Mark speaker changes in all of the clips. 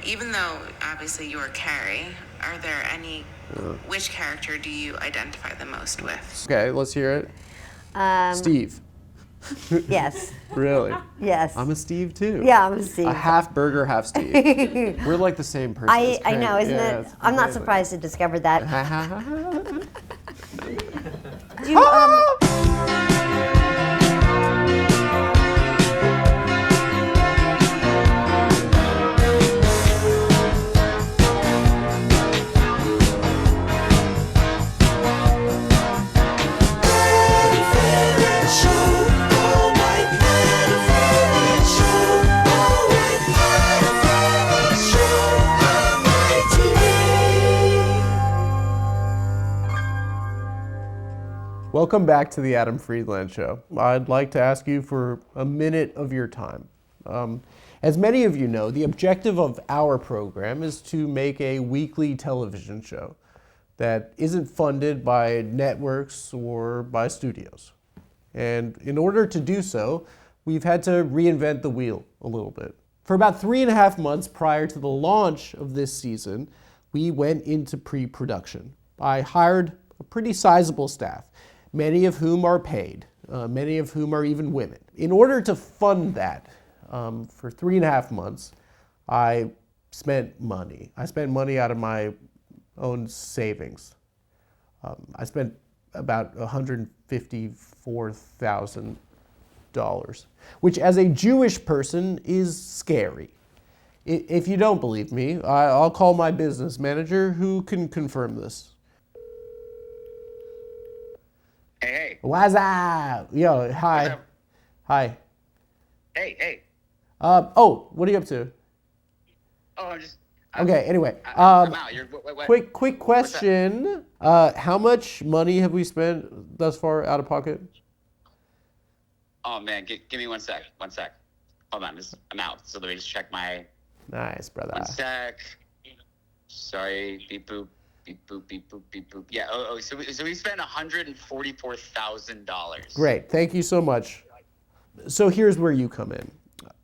Speaker 1: even though obviously you're Carrie, are there any, which character do you identify the most with?
Speaker 2: Okay, let's hear it. Steve.
Speaker 3: Yes.
Speaker 2: Really?
Speaker 3: Yes.
Speaker 2: I'm a Steve too.
Speaker 3: Yeah, I'm a Steve.
Speaker 2: A half burger, half Steve. We're like the same person.
Speaker 3: I know, isn't it? I'm not surprised to discover that. Do you,
Speaker 2: Welcome back to the Adam Friedland Show. I'd like to ask you for a minute of your time. As many of you know, the objective of our program is to make a weekly television show that isn't funded by networks or by studios. And in order to do so, we've had to reinvent the wheel a little bit. For about 3.5 months prior to the launch of this season, we went into pre-production. I hired a pretty sizable staff, many of whom are paid, many of whom are even women. In order to fund that, for 3.5 months, I spent money. I spent money out of my own savings. I spent about $154,000, which as a Jewish person is scary. If you don't believe me, I'll call my business manager who can confirm this.
Speaker 4: Hey.
Speaker 2: What's up? Yo, hi.
Speaker 4: What's up?
Speaker 2: Hi.
Speaker 4: Hey.
Speaker 2: What are you up to?
Speaker 4: Oh, I'm just.
Speaker 2: Okay, anyway.
Speaker 4: I'm out. What?
Speaker 2: Quick question. How much money have we spent thus far out of pocket?
Speaker 4: Oh, man. Give me 1 sec. 1 sec. Hold on. I'm out. So let me just check my.
Speaker 2: Nice, brother.
Speaker 4: 1 sec. Sorry. Beep boop. Beep boop, beep boop, beep boop. Yeah. So we spent $144,000.
Speaker 2: Great. Thank you so much. So here's where you come in.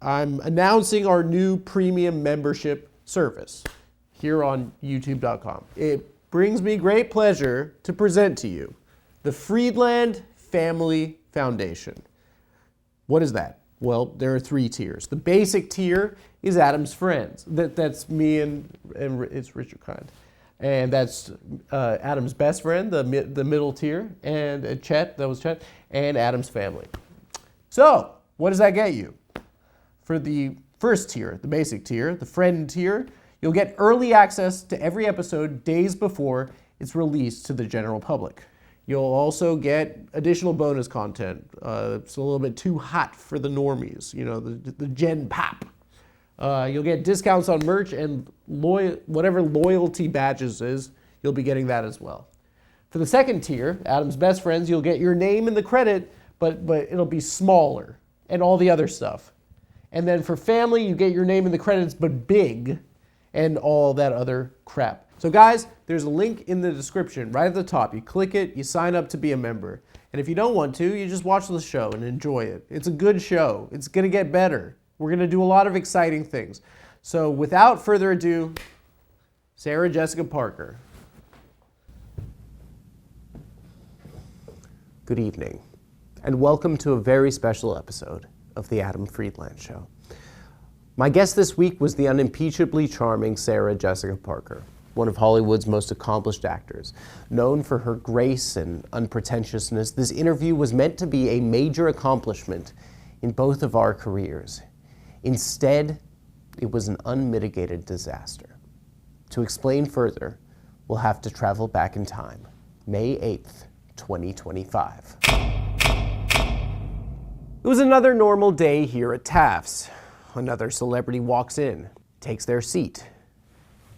Speaker 2: I'm announcing our new premium membership service here on YouTube.com. It brings me great pleasure to present to you the Friedland Family Foundation. What is that? Well, there are 3 tiers. The basic tier is Adam's friends. That's me and it's Richard Kind. And that's Adam's best friend, the middle tier, and Chet, that was Chet, and Adam's family. So, what does that get you? For the first tier, the basic tier, the friend tier, you'll get early access to every episode days before it's released to the general public. You'll also get additional bonus content. It's a little bit too hot for the normies, the Gen Pop. You'll get discounts on merch and whatever loyalty badges is, you'll be getting that as well. For the second tier, Adam's best friends, you'll get your name in the credit, but it'll be smaller and all the other stuff. And then for family, you get your name in the credits, but big and all that other crap. So guys, there's a link in the description right at the top. You click it, you sign up to be a member. And if you don't want to, you just watch the show and enjoy it. It's a good show. It's gonna get better. We're going to do a lot of exciting things. So without further ado, Sarah Jessica Parker. Good evening, and welcome to a very special episode of The Adam Friedland Show. My guest this week was the unimpeachably charming Sarah Jessica Parker, one of Hollywood's most accomplished actors. Known for her grace and unpretentiousness, this interview was meant to be a major accomplishment in both of our careers. Instead, it was an unmitigated disaster. To explain further, we'll have to travel back in time, May 8th, 2025. It was another normal day here at Taft's. Another celebrity walks in, takes their seat,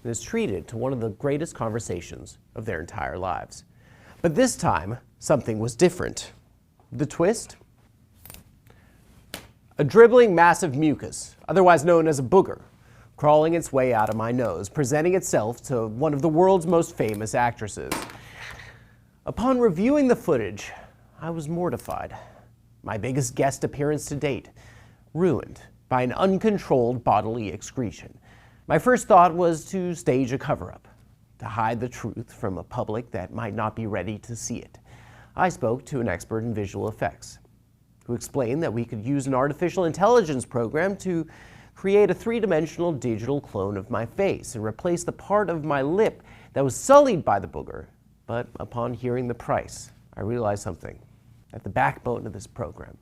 Speaker 2: and is treated to one of the greatest conversations of their entire lives. But this time, something was different. The twist? A dribbling mass of mucus, otherwise known as a booger, crawling its way out of my nose, presenting itself to one of the world's most famous actresses. Upon reviewing the footage, I was mortified. My biggest guest appearance to date, ruined by an uncontrolled bodily excretion.
Speaker 5: My first thought was to stage a cover-up, to hide the truth from a public that might not be ready to see it. I spoke to an expert in visual effects, who explained that we could use an artificial intelligence program to create a three-dimensional digital clone of my face and replace the part of my lip that was sullied by the booger. But upon hearing the price, I realized something, that the backbone of this program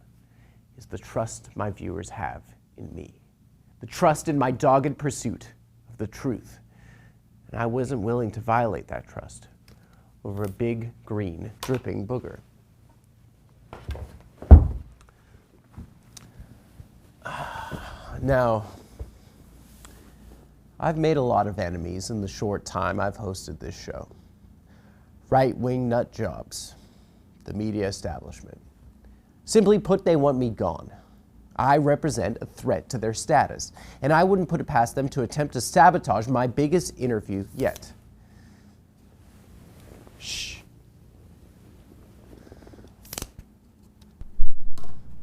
Speaker 5: is the trust my viewers have in me, the trust in my dogged pursuit of the truth. And I wasn't willing to violate that trust over a big, green, dripping booger. Now, I've made a lot of enemies in the short time I've hosted this show. Right-wing nut jobs, the media establishment. Simply put, they want me gone. I represent a threat to their status, and I wouldn't put it past them to attempt to sabotage my biggest interview yet. Shh.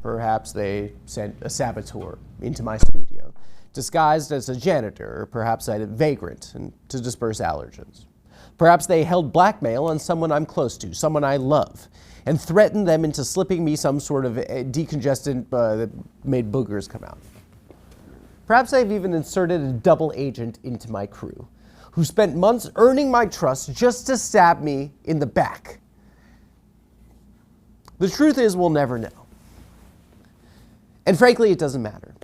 Speaker 5: Perhaps they sent a saboteur into my studio, disguised as a janitor, or perhaps a vagrant, and to disperse allergens. Perhaps they held blackmail on someone I'm close to, someone I love, and threatened them into slipping me some sort of decongestant that made boogers come out. Perhaps they've even inserted a double agent into my crew, who spent months earning my trust just to stab me in the back. The truth is, we'll never know. And frankly, it doesn't matter.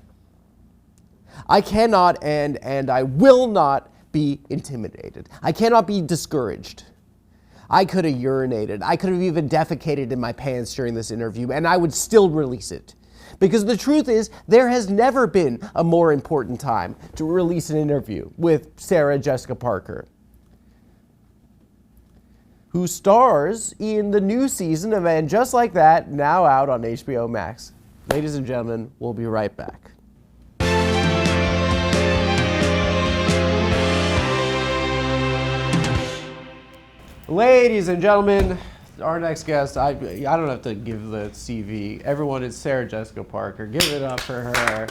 Speaker 5: I cannot and I will not be intimidated. I cannot be discouraged. I could have urinated. I could have even defecated in my pants during this interview, and I would still release it. Because the truth is, there has never been a more important time to release an interview with Sarah Jessica Parker, who stars in the new season of And Just Like That, now out on HBO Max. Ladies and gentlemen, we'll be right back. Ladies and gentlemen, our next guest, I don't have to give the CV. Everyone, it's Sarah Jessica Parker. Give it up for her.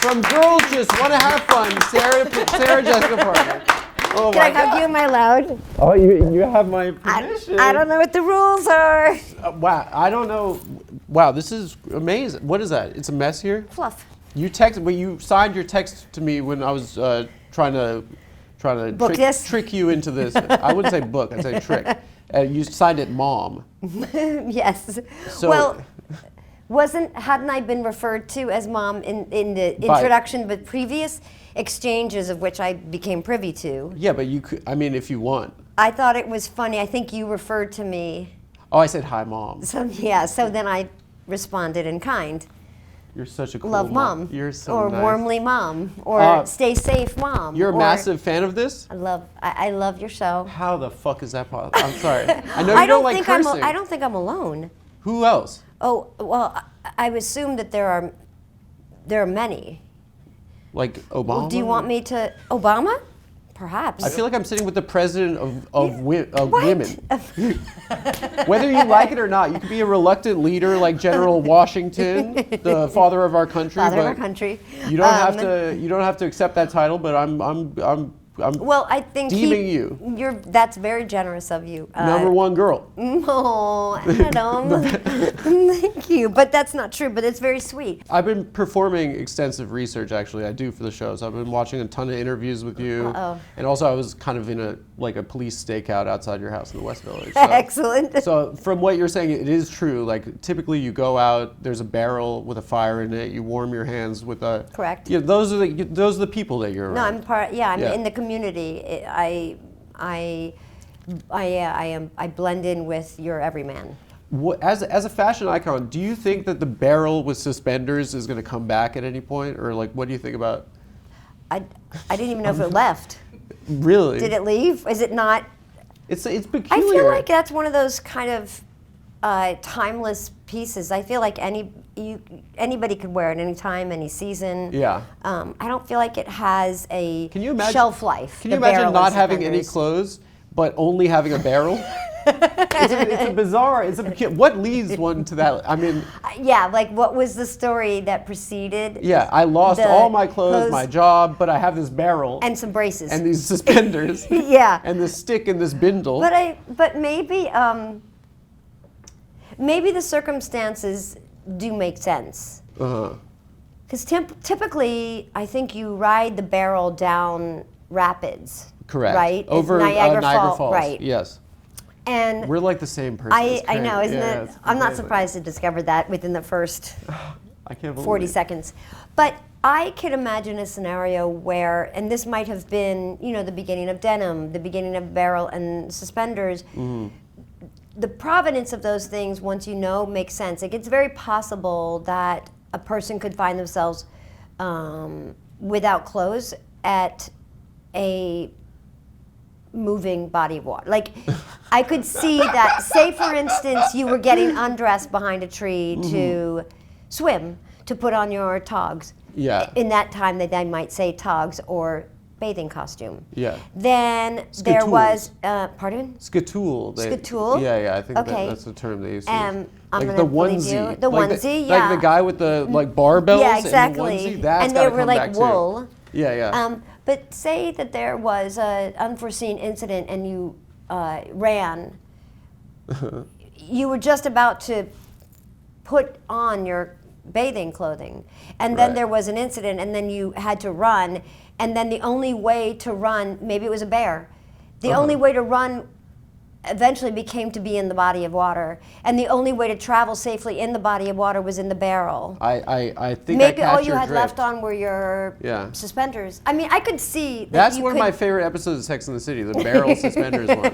Speaker 5: From Girls Just Want to Have Fun, Sarah Jessica Parker. Oh
Speaker 3: Can I hug you? Am I allowed?
Speaker 5: Oh, you have my permission.
Speaker 3: I don't know what the rules are.
Speaker 5: Wow, I don't know. Wow, this is amazing. What is that? It's a mess here?
Speaker 3: Fluff.
Speaker 5: You texted, but you signed your text to me when I was trying to trick you into this. I wouldn't say book, I'd say trick. You signed it Mom.
Speaker 3: Yes.
Speaker 5: So,
Speaker 3: well, hadn't I been referred to as Mom in the introduction, but previous exchanges of which I became privy to?
Speaker 5: Yeah, but you could, I mean, if you want.
Speaker 3: I thought it was funny. I think you referred to me.
Speaker 5: Oh, I said hi, Mom.
Speaker 3: So yeah, so then I responded in kind.
Speaker 5: You're such a cool
Speaker 3: Love Mom.
Speaker 5: You're so
Speaker 3: or
Speaker 5: nice.
Speaker 3: Warmly Mom. Or Stay Safe Mom.
Speaker 5: You're a massive fan of this?
Speaker 3: I love your show.
Speaker 5: How the fuck is that possible? I'm sorry. I know you don't like cursing.
Speaker 3: I don't think I'm alone.
Speaker 5: Who else?
Speaker 3: Oh, well, I assume that there are many.
Speaker 5: Like Obama?
Speaker 3: Well, do you want me to Obama? Perhaps.
Speaker 5: I feel like I'm sitting with the president of women. Whether you like it or not, you could be a reluctant leader like General Washington, the father of our country.
Speaker 3: Father of our country.
Speaker 5: You don't have to. You don't have to accept that title. But I'm
Speaker 3: well, I think
Speaker 5: deeming you.
Speaker 3: That's very generous of you.
Speaker 5: Number one girl.
Speaker 3: Oh, Adam. Thank you. But that's not true, but it's very sweet.
Speaker 5: I've been performing extensive research, actually. I do for the shows. I've been watching a ton of interviews with you.
Speaker 3: Uh-oh.
Speaker 5: And also I was kind of in a police stakeout outside your house in the West Village. So,
Speaker 3: Excellent.
Speaker 5: So from what you're saying, it is true. Like typically you go out, there's a barrel with a fire in it, you warm your hands with a...
Speaker 3: Correct.
Speaker 5: Yeah, those are the people that you're around.
Speaker 3: No, I'm in the community. I blend in with your everyman.
Speaker 5: As a fashion icon, do you think that the barrel with suspenders is going to come back at any point, or like what do you think about?
Speaker 3: I didn't even know if it left.
Speaker 5: Really?
Speaker 3: Did it leave? Is it not?
Speaker 5: It's peculiar.
Speaker 3: I feel like that's one of those kind of timeless pieces. I feel like anybody could wear it any time, any season.
Speaker 5: Yeah.
Speaker 3: I don't feel like it has a
Speaker 5: Can you imagine,
Speaker 3: shelf life.
Speaker 5: Can you imagine not having any clothes, but only having a barrel?
Speaker 2: It's a bizarre. What leads one to that? I mean,
Speaker 3: Yeah, like what was the story that preceded?
Speaker 2: yeah, I lost
Speaker 3: The
Speaker 2: all my clothes, my job, but I have this barrel
Speaker 3: and some braces.
Speaker 2: and these suspenders.
Speaker 3: Yeah.
Speaker 2: And this stick and this bindle.
Speaker 3: But maybe maybe the circumstances do make sense. Because typically, I think you ride the barrel down rapids.
Speaker 2: Correct.
Speaker 3: Right?
Speaker 2: Over
Speaker 3: Niagara
Speaker 2: Falls.
Speaker 3: Right.
Speaker 2: Yes.
Speaker 3: And
Speaker 2: We're like the same person.
Speaker 3: I know, isn't
Speaker 2: Yeah,
Speaker 3: it?
Speaker 2: it's
Speaker 3: I'm not
Speaker 2: amazing.
Speaker 3: surprised to discover that within the first
Speaker 2: I can't believe
Speaker 3: 40
Speaker 2: it.
Speaker 3: seconds. But I could imagine a scenario where, and this might have been, the beginning of denim, the beginning of barrel and suspenders. The provenance of those things, once you know, makes sense. Like, it's very possible that a person could find themselves without clothes at a moving body of water. Like, I could see that, say for instance, you were getting undressed behind a tree to swim, to put on your togs.
Speaker 2: Yeah.
Speaker 3: In that time, they might say togs or bathing costume.
Speaker 2: Yeah.
Speaker 3: Then there was, pardon?
Speaker 2: Skatool.
Speaker 3: Skatool?
Speaker 2: Yeah, I think
Speaker 3: Okay.
Speaker 2: that's the term they used to use.
Speaker 3: I'm
Speaker 2: Like
Speaker 3: gonna
Speaker 2: the
Speaker 3: believe
Speaker 2: onesie.
Speaker 3: you. The
Speaker 2: Like
Speaker 3: onesie,
Speaker 2: Like
Speaker 3: yeah.
Speaker 2: the guy with the barbells
Speaker 3: Yeah, exactly.
Speaker 2: and the onesie. That's
Speaker 3: And they
Speaker 2: gotta
Speaker 3: were
Speaker 2: come
Speaker 3: like
Speaker 2: back, too.
Speaker 3: wool.
Speaker 2: Yeah.
Speaker 3: But say that there was an unforeseen incident and you ran. You were just about to put on your bathing clothing, and then
Speaker 2: Right.
Speaker 3: there was an incident, and then you had to run, and then the only way to run, maybe it was a bear, the only way to run eventually became to be in the body of water, and the only way to travel safely in the body of water was in the barrel.
Speaker 2: I think
Speaker 3: Maybe
Speaker 2: I
Speaker 3: all
Speaker 2: catch
Speaker 3: you
Speaker 2: your
Speaker 3: had
Speaker 2: drift.
Speaker 3: left on were your
Speaker 2: Yeah.
Speaker 3: suspenders. I mean, I could see that
Speaker 2: That's
Speaker 3: you
Speaker 2: one
Speaker 3: could,
Speaker 2: of my favorite episodes of Sex and the City, the barrel suspenders one.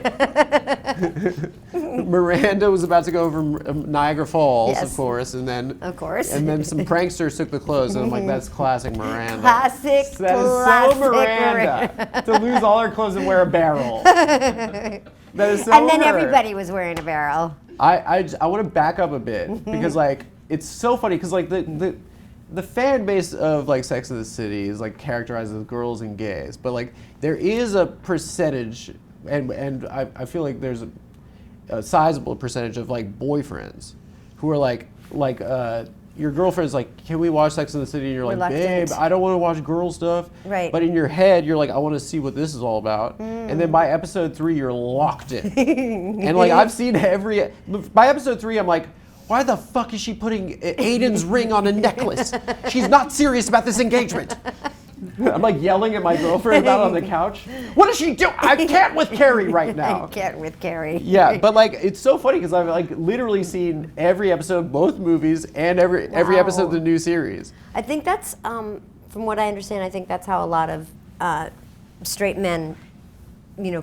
Speaker 2: Miranda was about to go over Niagara Falls,
Speaker 3: Yes.
Speaker 2: of course, and then some pranksters took the clothes, and I'm like, that's classic Miranda.
Speaker 3: Classic,
Speaker 2: That is
Speaker 3: classic
Speaker 2: so Miranda to lose all her clothes and wear a barrel. That is so
Speaker 3: and then
Speaker 2: her.
Speaker 3: everybody was wearing a barrel.
Speaker 2: I want to back up a bit because like it's so funny because like the fan base of like Sex and the City is like characterized as girls and gays, but like there is a percentage and I feel like there's a sizable percentage of like boyfriends who are like your girlfriend's like, can we watch Sex and the City? And you're like,
Speaker 3: Reluctant.
Speaker 2: babe, I don't want to watch girl stuff.
Speaker 3: Right.
Speaker 2: But in your head, you're like, I want to see what this is all about. And then by episode 3, you're locked in. And like, I've seen by episode 3, I'm like, why the fuck is she putting Aiden's ring on a necklace? She's not serious about this engagement. I'm like yelling at my girlfriend about it on the couch. What is she doing? I can't with Carrie right now.
Speaker 3: I can't with Carrie.
Speaker 2: Yeah, but like it's so funny because I've like literally seen every episode, both movies, and every episode of the new series.
Speaker 3: I think that's, from what I understand, I think that's how a lot of straight men,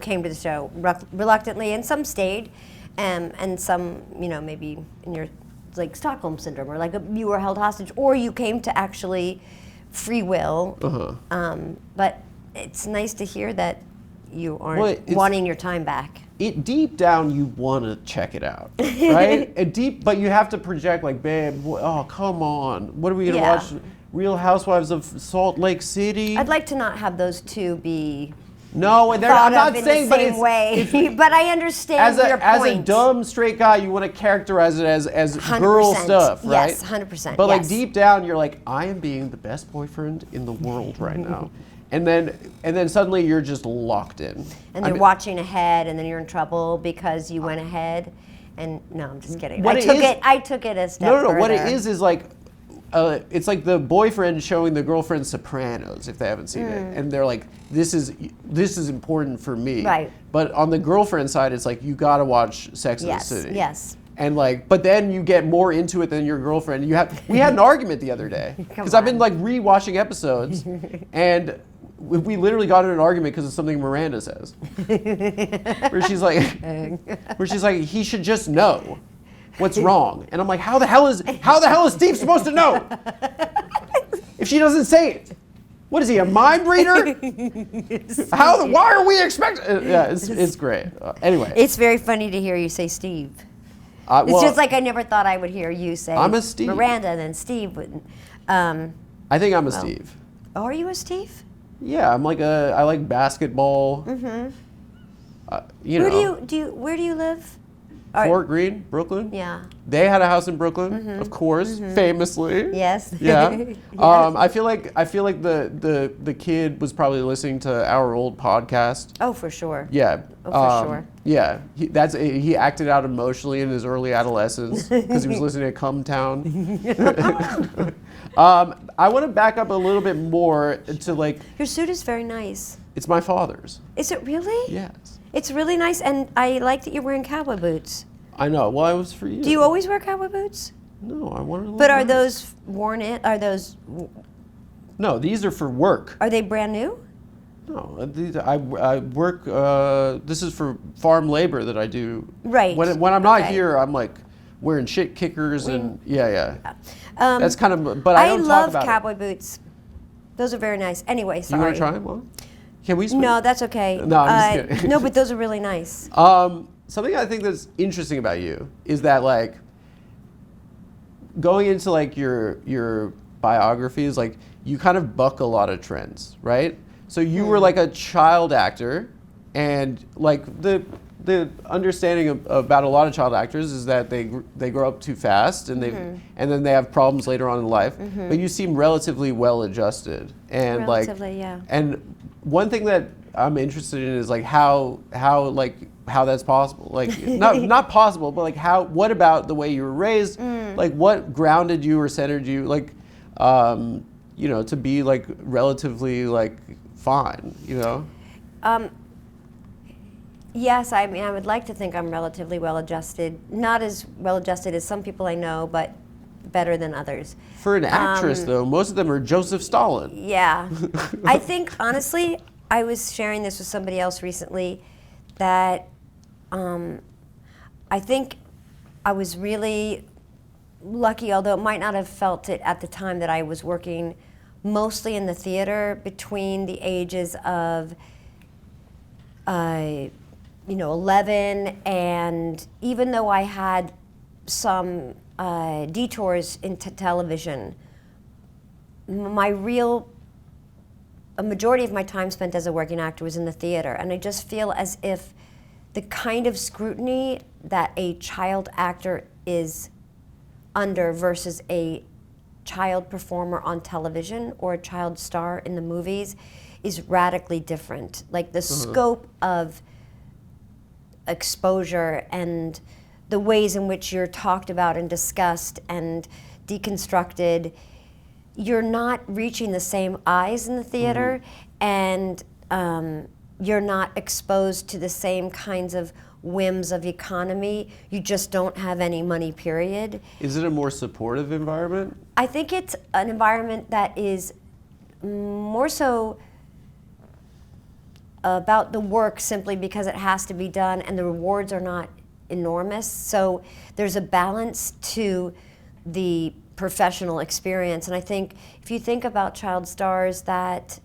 Speaker 3: came to the show reluctantly, and some stayed, and some, maybe in your like Stockholm syndrome, or like you were held hostage, or you came to actually free will. But it's nice to hear that you aren't wanting your time back.
Speaker 2: Deep down, you want to check it out, right? But you have to project like, babe, oh come on, what are we gonna watch? Real Housewives of Salt Lake City?
Speaker 3: I'd like to not have those two be.
Speaker 2: No, and I'm not saying, but it's
Speaker 3: way. But I understand your point.
Speaker 2: As a dumb straight guy, you want to characterize it as girl stuff, right?
Speaker 3: Yes, 100%.
Speaker 2: But like deep down, you're like, I am being the best boyfriend in the world right now, and then suddenly you're just locked in.
Speaker 3: And you're watching ahead, and then you're in trouble because you went ahead. And no, I'm just kidding.
Speaker 2: I
Speaker 3: took it a step
Speaker 2: No.
Speaker 3: further.
Speaker 2: What it is like. It's like the boyfriend showing the girlfriend Sopranos if they haven't seen it, and they're like, "This is important for me."
Speaker 3: Right.
Speaker 2: But on the girlfriend side, it's like you got to watch Sex and the City.
Speaker 3: Yes.
Speaker 2: And like, but then you get more into it than your girlfriend. We had an argument the other day because I've been like rewatching episodes, and we literally got in an argument because of something Miranda says, where she's like, he should just know what's wrong. And I'm like, how the hell is Steve supposed to know if she doesn't say it? What is he, a mind reader? Why are we expecting? Yeah, it's great. Anyway.
Speaker 3: It's very funny to hear you say Steve. It's just like I never thought I would hear you say
Speaker 2: I'm a Steve.
Speaker 3: Miranda, and then Steve wouldn't.
Speaker 2: I think I'm a Steve.
Speaker 3: Oh, are you a Steve?
Speaker 2: Yeah, I like basketball. Mm-hmm.
Speaker 3: Where do you live? right.
Speaker 2: Fort Greene, Brooklyn.
Speaker 3: Yeah.
Speaker 2: They had a house in Brooklyn, of course, famously.
Speaker 3: Yes.
Speaker 2: Yeah.
Speaker 3: Yes.
Speaker 2: I feel like the kid was probably listening to our old podcast.
Speaker 3: Oh, for sure.
Speaker 2: Yeah.
Speaker 3: Oh, for sure.
Speaker 2: Yeah. He acted out emotionally in his early adolescence because he was listening to Come Town. I want to back up a little bit more to like.
Speaker 3: Your suit is very nice.
Speaker 2: It's my father's.
Speaker 3: Is it really?
Speaker 2: Yes.
Speaker 3: It's really nice, and I like that you're wearing cowboy boots.
Speaker 2: I know. Well, it was for you.
Speaker 3: Do you always wear cowboy boots?
Speaker 2: No, I wanted to look
Speaker 3: But are
Speaker 2: nice.
Speaker 3: those worn in? Are those?
Speaker 2: No, these are for work.
Speaker 3: Are they brand new?
Speaker 2: No, I work. This is for farm labor that I do.
Speaker 3: Right.
Speaker 2: When I'm not
Speaker 3: Okay.
Speaker 2: here, I'm like wearing shit kickers and yeah.
Speaker 3: Um,
Speaker 2: That's kind of. But I don't
Speaker 3: love
Speaker 2: talk about
Speaker 3: cowboy boots. Those are very nice. Anyway,
Speaker 2: it.
Speaker 3: sorry.
Speaker 2: You want to try them? Well, can we?
Speaker 3: No, that's okay.
Speaker 2: No, I'm just kidding.
Speaker 3: No, but those are really nice.
Speaker 2: Something I think that's interesting about you is that like going into like your biographies, like you kind of buck a lot of trends, right? So you were like a child actor, and like the understanding about a lot of child actors is that they grow up too fast and and then they have problems later on in life. But you seem relatively well adjusted and
Speaker 3: Relatively, yeah.
Speaker 2: And one thing that I'm interested in is like how that's possible. Like not possible, but like what about the way you were raised? Like what grounded you or centered you? Like to be like relatively like fine,
Speaker 3: Yes, I mean, I would like to think I'm relatively well-adjusted. Not as well-adjusted as some people I know, but better than others.
Speaker 2: For an actress, though, most of them are Joseph Stalin.
Speaker 3: Yeah. I think, honestly, I was sharing this with somebody else recently, that I think I was really lucky, although it might not have felt it at the time, that I was working mostly in the theater between the ages of 11, and even though I had some detours into television, a majority of my time spent as a working actor was in the theater, and I just feel as if the kind of scrutiny that a child actor is under versus a child performer on television or a child star in the movies is radically different. Like the scope of exposure and the ways in which you're talked about and discussed and deconstructed, you're not reaching the same eyes in the theater, and you're not exposed to the same kinds of whims of economy. You just don't have any money, period.
Speaker 2: Is it a more supportive environment?
Speaker 3: I think it's an environment that is more so about the work simply because it has to be done and the rewards are not enormous. So there's a balance to the professional experience. And I think if you think about child stars that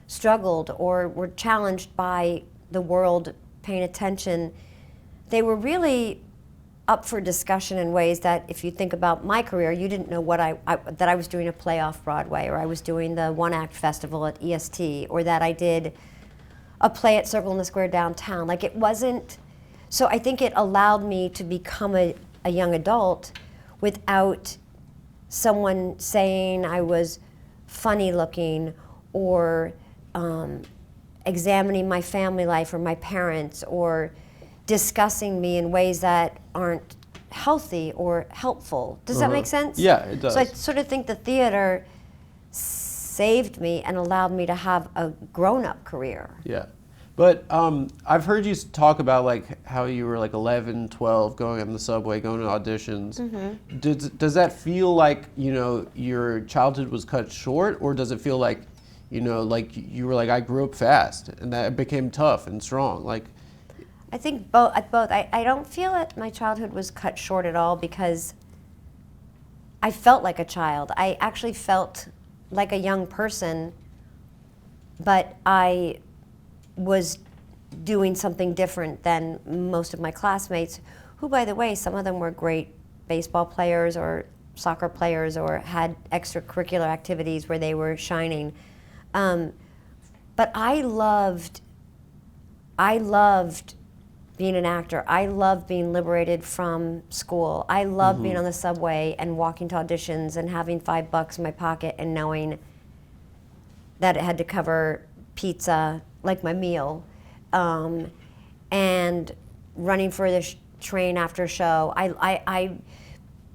Speaker 3: struggled or were challenged by the world paying attention, they were really up for discussion in ways that, if you think about my career, you didn't know what that I was doing a play off Broadway, or I was doing the One Act Festival at EST, or that I did a play at Circle in the Square downtown. Like, it wasn't, so I think it allowed me to become a young adult without someone saying I was funny looking or examining my family life or my parents or discussing me in ways that aren't healthy or helpful. Does that make sense?
Speaker 2: Yeah, it does.
Speaker 3: So I sort of think the theater saved me and allowed me to have a grown-up career.
Speaker 2: Yeah. But I've heard you talk about like how you were like 11, 12, going on the subway, going to auditions. Does that feel like, your childhood was cut short, or does it feel like, like you were like, I grew up fast and that it became tough and strong? Like,
Speaker 3: I think both. I don't feel that my childhood was cut short at all, because I felt like a child. I actually felt like a young person, but I was doing something different than most of my classmates, who, by the way, some of them were great baseball players or soccer players or had extracurricular activities where they were shining. But I loved being an actor. I love being liberated from school. I love being on the subway and walking to auditions and having $5 in my pocket and knowing that it had to cover pizza, like my meal, and running for the train after a show.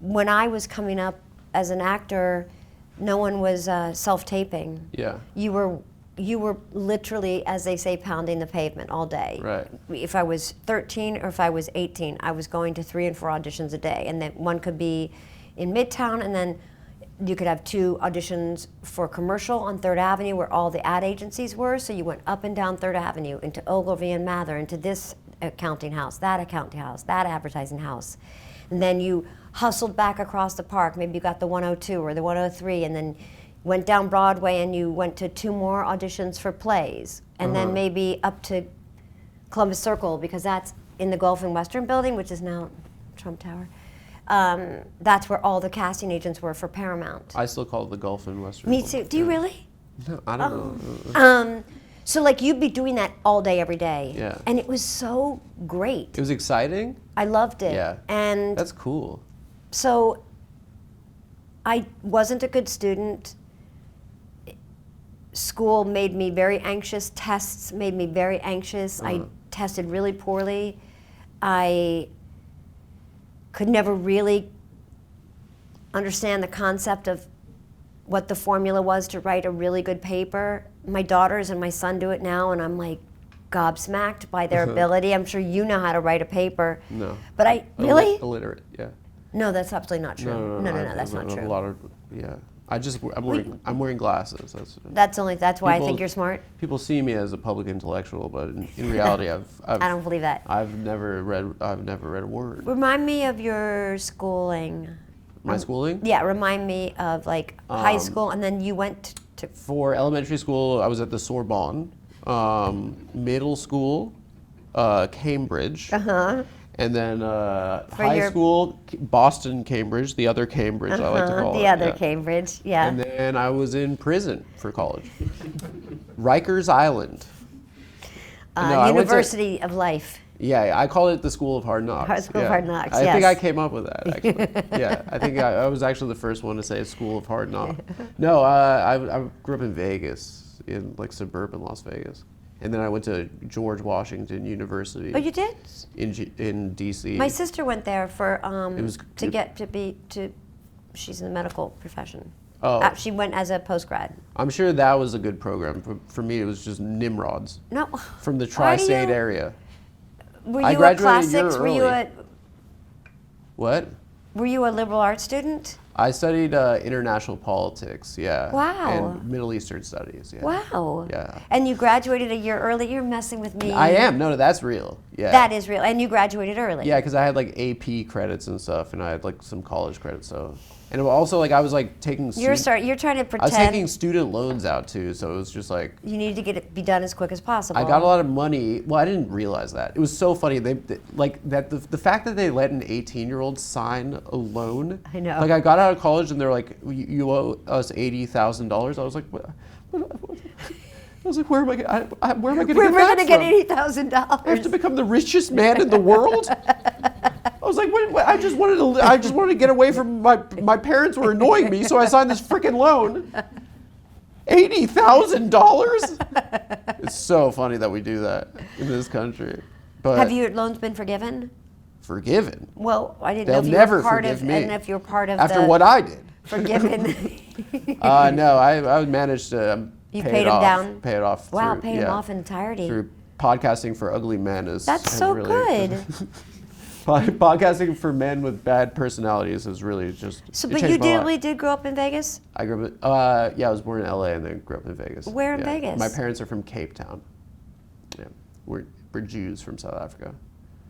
Speaker 3: When I was coming up as an actor, no one was self-taping.
Speaker 2: Yeah.
Speaker 3: You were literally, as they say, pounding the pavement all day.
Speaker 2: Right.
Speaker 3: If I was 13 or if I was 18, I was going to 3 and 4 auditions a day, and then one could be in Midtown, and then you could have 2 auditions for commercial on 3rd Avenue where all the ad agencies were, so you went up and down 3rd Avenue into Ogilvy and Mather, into this accounting house, that advertising house. And then you hustled back across the park, maybe you got the 102 or the 103, and then went down Broadway and you went to 2 more auditions for plays, and then maybe up to Columbus Circle, because that's in the Gulf and Western building, which is now Trump Tower. That's where all the casting agents were for Paramount.
Speaker 2: I still call it the Gulf and Western.
Speaker 3: Me too. Do you really?
Speaker 2: No, I don't know.
Speaker 3: So like you'd be doing that all day, every day.
Speaker 2: Yeah.
Speaker 3: And it was so great.
Speaker 2: It was exciting.
Speaker 3: I loved it.
Speaker 2: Yeah.
Speaker 3: And
Speaker 2: That's cool.
Speaker 3: so I wasn't a good student. School made me very anxious. Tests made me very anxious. I tested really poorly. I could never really understand the concept of what the formula was to write a really good paper. My daughters and my son do it now, and I'm like gobsmacked by their ability. I'm sure you know how to write a paper.
Speaker 2: No.
Speaker 3: But I really?
Speaker 2: Illiterate. Yeah.
Speaker 3: No, that's absolutely not true. No, that's not true.
Speaker 2: A lot of yeah. I'm wearing glasses.
Speaker 3: That's why I think
Speaker 2: People-
Speaker 3: you're smart.
Speaker 2: People see me as a public intellectual, but in reality,
Speaker 3: I don't believe that.
Speaker 2: I've never read a word.
Speaker 3: Remind me of your schooling.
Speaker 2: My schooling?
Speaker 3: Yeah, remind me of like high school, and then you went to.
Speaker 2: For elementary school, I was at the Sorbonne. Middle school, Cambridge. And then high school, Boston, Cambridge, the other Cambridge, I like to call it.
Speaker 3: The other
Speaker 2: yeah.
Speaker 3: Cambridge, yeah.
Speaker 2: And then I was in prison for college. Rikers Island. No, I went to-
Speaker 3: University of Life.
Speaker 2: Yeah, I call it the School of Hard Knocks.
Speaker 3: School of Hard Knocks,
Speaker 2: I think
Speaker 3: yes.
Speaker 2: I came up with that, actually. Yeah, I think I was actually the first one to say School of Hard Knocks. No, I grew up in Vegas, in like suburban Las Vegas. And then I went to George Washington University.
Speaker 3: Oh, you did?
Speaker 2: In D.C.
Speaker 3: My sister went there for she's in the medical profession.
Speaker 2: Oh.
Speaker 3: She went as a postgrad.
Speaker 2: I'm sure that was a good program. For me, it was just Nimrods.
Speaker 3: No.
Speaker 2: From the
Speaker 3: Why do
Speaker 2: tri-state
Speaker 3: you-
Speaker 2: area.
Speaker 3: Were
Speaker 2: I
Speaker 3: you a
Speaker 2: graduated
Speaker 3: class
Speaker 2: a year
Speaker 3: 6? Were you
Speaker 2: early. What?
Speaker 3: Were you a liberal arts student?
Speaker 2: I studied international politics, yeah.
Speaker 3: Wow.
Speaker 2: And Middle Eastern studies, yeah.
Speaker 3: Wow.
Speaker 2: Yeah.
Speaker 3: And you graduated a year early. You're messing with me.
Speaker 2: I am. No, that's real. Yeah.
Speaker 3: That is real. And you graduated early.
Speaker 2: Yeah, because I had like AP credits and stuff, and I had like some college credits. So, and also like I was like taking.
Speaker 3: You're trying to
Speaker 2: I was
Speaker 3: pretend
Speaker 2: taking student loans out too, so it was just like.
Speaker 3: you need to get it be done as quick as possible.
Speaker 2: I got a lot of money. Well, I didn't realize that. It was so funny. They like that the fact that they let an 18-year-old sign a loan.
Speaker 3: I know.
Speaker 2: Like I got out of college and they're like, you owe us $80,000. I was like, what? I was like, where am I going to get
Speaker 3: We're
Speaker 2: that
Speaker 3: going to get
Speaker 2: from? I have to
Speaker 3: $80,000.
Speaker 2: become the richest man in the world. I was like, wait, I just wanted to get away from my parents were annoying me, so I signed this freaking loan. $80,000? It's so funny that we do that in this country. But
Speaker 3: Have your loans been forgiven?
Speaker 2: forgiven?
Speaker 3: Well, I didn't
Speaker 2: They'll
Speaker 3: know if you
Speaker 2: never
Speaker 3: were part
Speaker 2: forgive
Speaker 3: of,
Speaker 2: me.
Speaker 3: and if you're part of
Speaker 2: After
Speaker 3: the
Speaker 2: what I did.
Speaker 3: forgiven.
Speaker 2: No, I managed to
Speaker 3: You
Speaker 2: pay
Speaker 3: paid
Speaker 2: it
Speaker 3: him
Speaker 2: off.
Speaker 3: down?
Speaker 2: Pay it off.
Speaker 3: Wow,
Speaker 2: through,
Speaker 3: pay him
Speaker 2: yeah,
Speaker 3: off in entirety.
Speaker 2: Through podcasting for ugly men is.
Speaker 3: That's
Speaker 2: has
Speaker 3: so
Speaker 2: really,
Speaker 3: good.
Speaker 2: Podcasting for men with bad personalities is really just.
Speaker 3: So,
Speaker 2: it
Speaker 3: but
Speaker 2: changed
Speaker 3: you
Speaker 2: my life.
Speaker 3: really did grow up in Vegas?
Speaker 2: I grew up. Yeah, I was born in LA and then grew up in Vegas.
Speaker 3: Where in
Speaker 2: Yeah.
Speaker 3: Vegas?
Speaker 2: My parents are from Cape Town. Yeah, we're Jews from South Africa.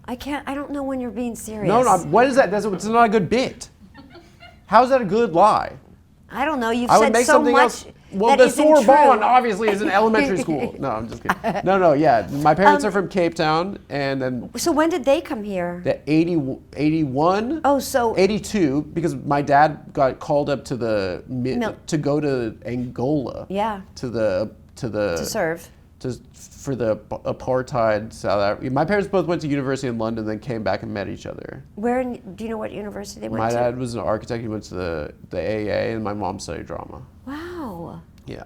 Speaker 3: I don't know when you're being serious.
Speaker 2: No, what is that? It's not a good bit. How is that a good lie?
Speaker 3: I don't know. You've
Speaker 2: I would
Speaker 3: said
Speaker 2: make
Speaker 3: so
Speaker 2: something
Speaker 3: much
Speaker 2: else. Well,
Speaker 3: that
Speaker 2: the
Speaker 3: isn't
Speaker 2: Sorbonne
Speaker 3: true.
Speaker 2: obviously is an elementary school. No, I'm just kidding. No, yeah. My parents are from Cape Town, and then
Speaker 3: So when did they come here?
Speaker 2: the 81.
Speaker 3: Oh, so
Speaker 2: 82, because my dad got called up to
Speaker 3: Mil-
Speaker 2: to go to Angola.
Speaker 3: Yeah.
Speaker 2: To
Speaker 3: to serve.
Speaker 2: for the apartheid South Africa. My parents both went to university in London, then came back and met each other.
Speaker 3: Do you know what university they went
Speaker 2: My
Speaker 3: to?
Speaker 2: dad was an architect. He went to the AA, and my mom studied drama.
Speaker 3: Wow.
Speaker 2: Yeah.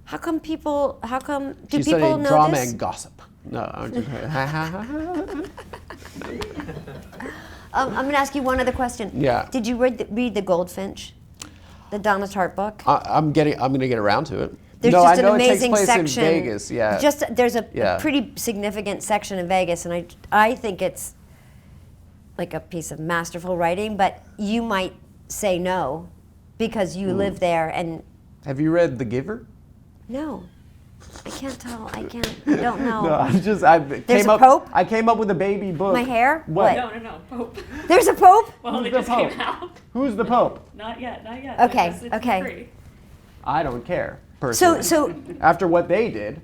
Speaker 3: How come
Speaker 2: She
Speaker 3: people
Speaker 2: studied
Speaker 3: know
Speaker 2: drama
Speaker 3: this?
Speaker 2: and gossip. No, I'm just
Speaker 3: I'm going to ask you one other question.
Speaker 2: Yeah.
Speaker 3: Did you read the Goldfinch, the Donna Tartt book?
Speaker 2: I'm going to get around to it.
Speaker 3: There's
Speaker 2: no,
Speaker 3: just
Speaker 2: I know
Speaker 3: an amazing
Speaker 2: it takes place
Speaker 3: section.
Speaker 2: in Vegas. Yeah.
Speaker 3: There's a
Speaker 2: Yeah.
Speaker 3: pretty significant section in Vegas, and I think it's like a piece of masterful writing. But you might say no because you live there, and
Speaker 2: Have you read The Giver?
Speaker 3: no, I can't tell. I don't know.
Speaker 2: No, I came up with a baby book.
Speaker 3: My hair?
Speaker 2: What?
Speaker 6: No, Pope.
Speaker 3: There's a Pope?
Speaker 6: Well, they
Speaker 2: the
Speaker 6: just
Speaker 2: Pope?
Speaker 6: came out.
Speaker 2: Who's the Pope?
Speaker 6: Not yet.
Speaker 3: Okay,
Speaker 6: It's
Speaker 3: okay.
Speaker 6: free.
Speaker 2: I don't care. Personally.
Speaker 3: So
Speaker 2: After what they did.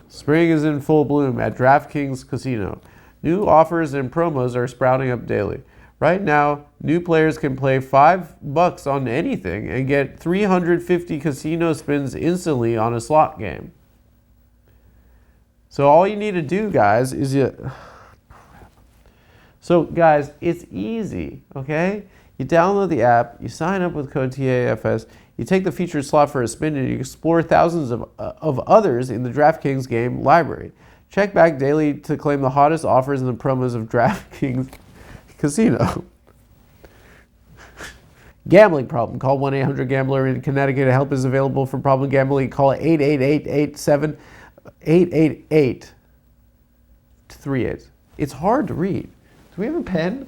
Speaker 2: Spring is in full bloom at DraftKings Casino. New offers and promos are sprouting up daily. Right now, new players can play $5 on anything and get 350 casino spins instantly on a slot game. So all you need to do, guys, is So guys, it's easy, okay? You download the app, you sign up with code TAFS, you take the featured slot for a spin, and you explore thousands of others in the DraftKings game library. Check back daily to claim the hottest offers and the promos of DraftKings Casino. Gambling problem. Call 1-800-GAMBLER in Connecticut. Help is available for problem gambling. Call 888-838. It's hard to read. Do we have a pen?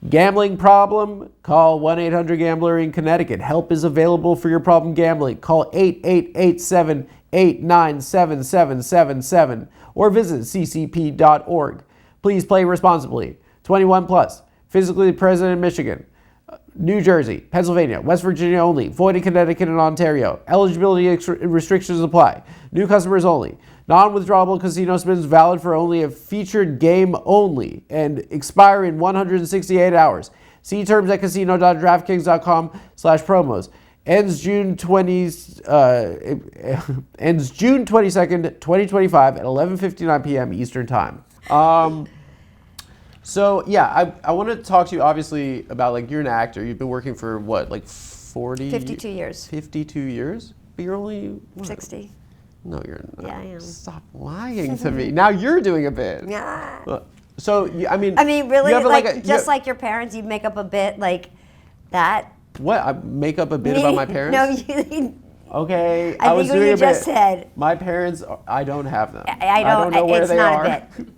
Speaker 2: Gambling problem? Call 1-800-GAMBLER in Connecticut. Help is available for your problem gambling. Call 888-789-7777 or visit ccp.org. Please play responsibly. 21 plus. Physically present in Michigan, New Jersey, Pennsylvania, West Virginia only. Void in Connecticut and Ontario. Eligibility restrictions apply. New customers only. Non-withdrawable casino spins valid for only a featured game only and expire in 168 hours. See terms at casino.draftkings.com/promos. Ends June 22nd, 2025 at 11:59 p.m. Eastern Time. So yeah, I want to talk to you obviously about, like, you're an actor. You've been working for what, like
Speaker 3: 52 years.
Speaker 2: 52 years? But you're only what?
Speaker 3: 60.
Speaker 2: No, you're not.
Speaker 3: Yeah, I am.
Speaker 2: Stop lying to me. Now you're doing a bit.
Speaker 3: Yeah.
Speaker 2: So I mean.
Speaker 3: Really,
Speaker 2: you have
Speaker 3: like your parents, you'd make up a bit like that.
Speaker 2: What? I make up a bit about my parents?
Speaker 3: No, you.
Speaker 2: Okay,
Speaker 3: I
Speaker 2: was
Speaker 3: think what
Speaker 2: doing
Speaker 3: you
Speaker 2: a
Speaker 3: just
Speaker 2: bit.
Speaker 3: said.
Speaker 2: My parents, I don't have them.
Speaker 3: I don't
Speaker 2: know where
Speaker 3: it's
Speaker 2: they
Speaker 3: not
Speaker 2: are.
Speaker 3: a bit.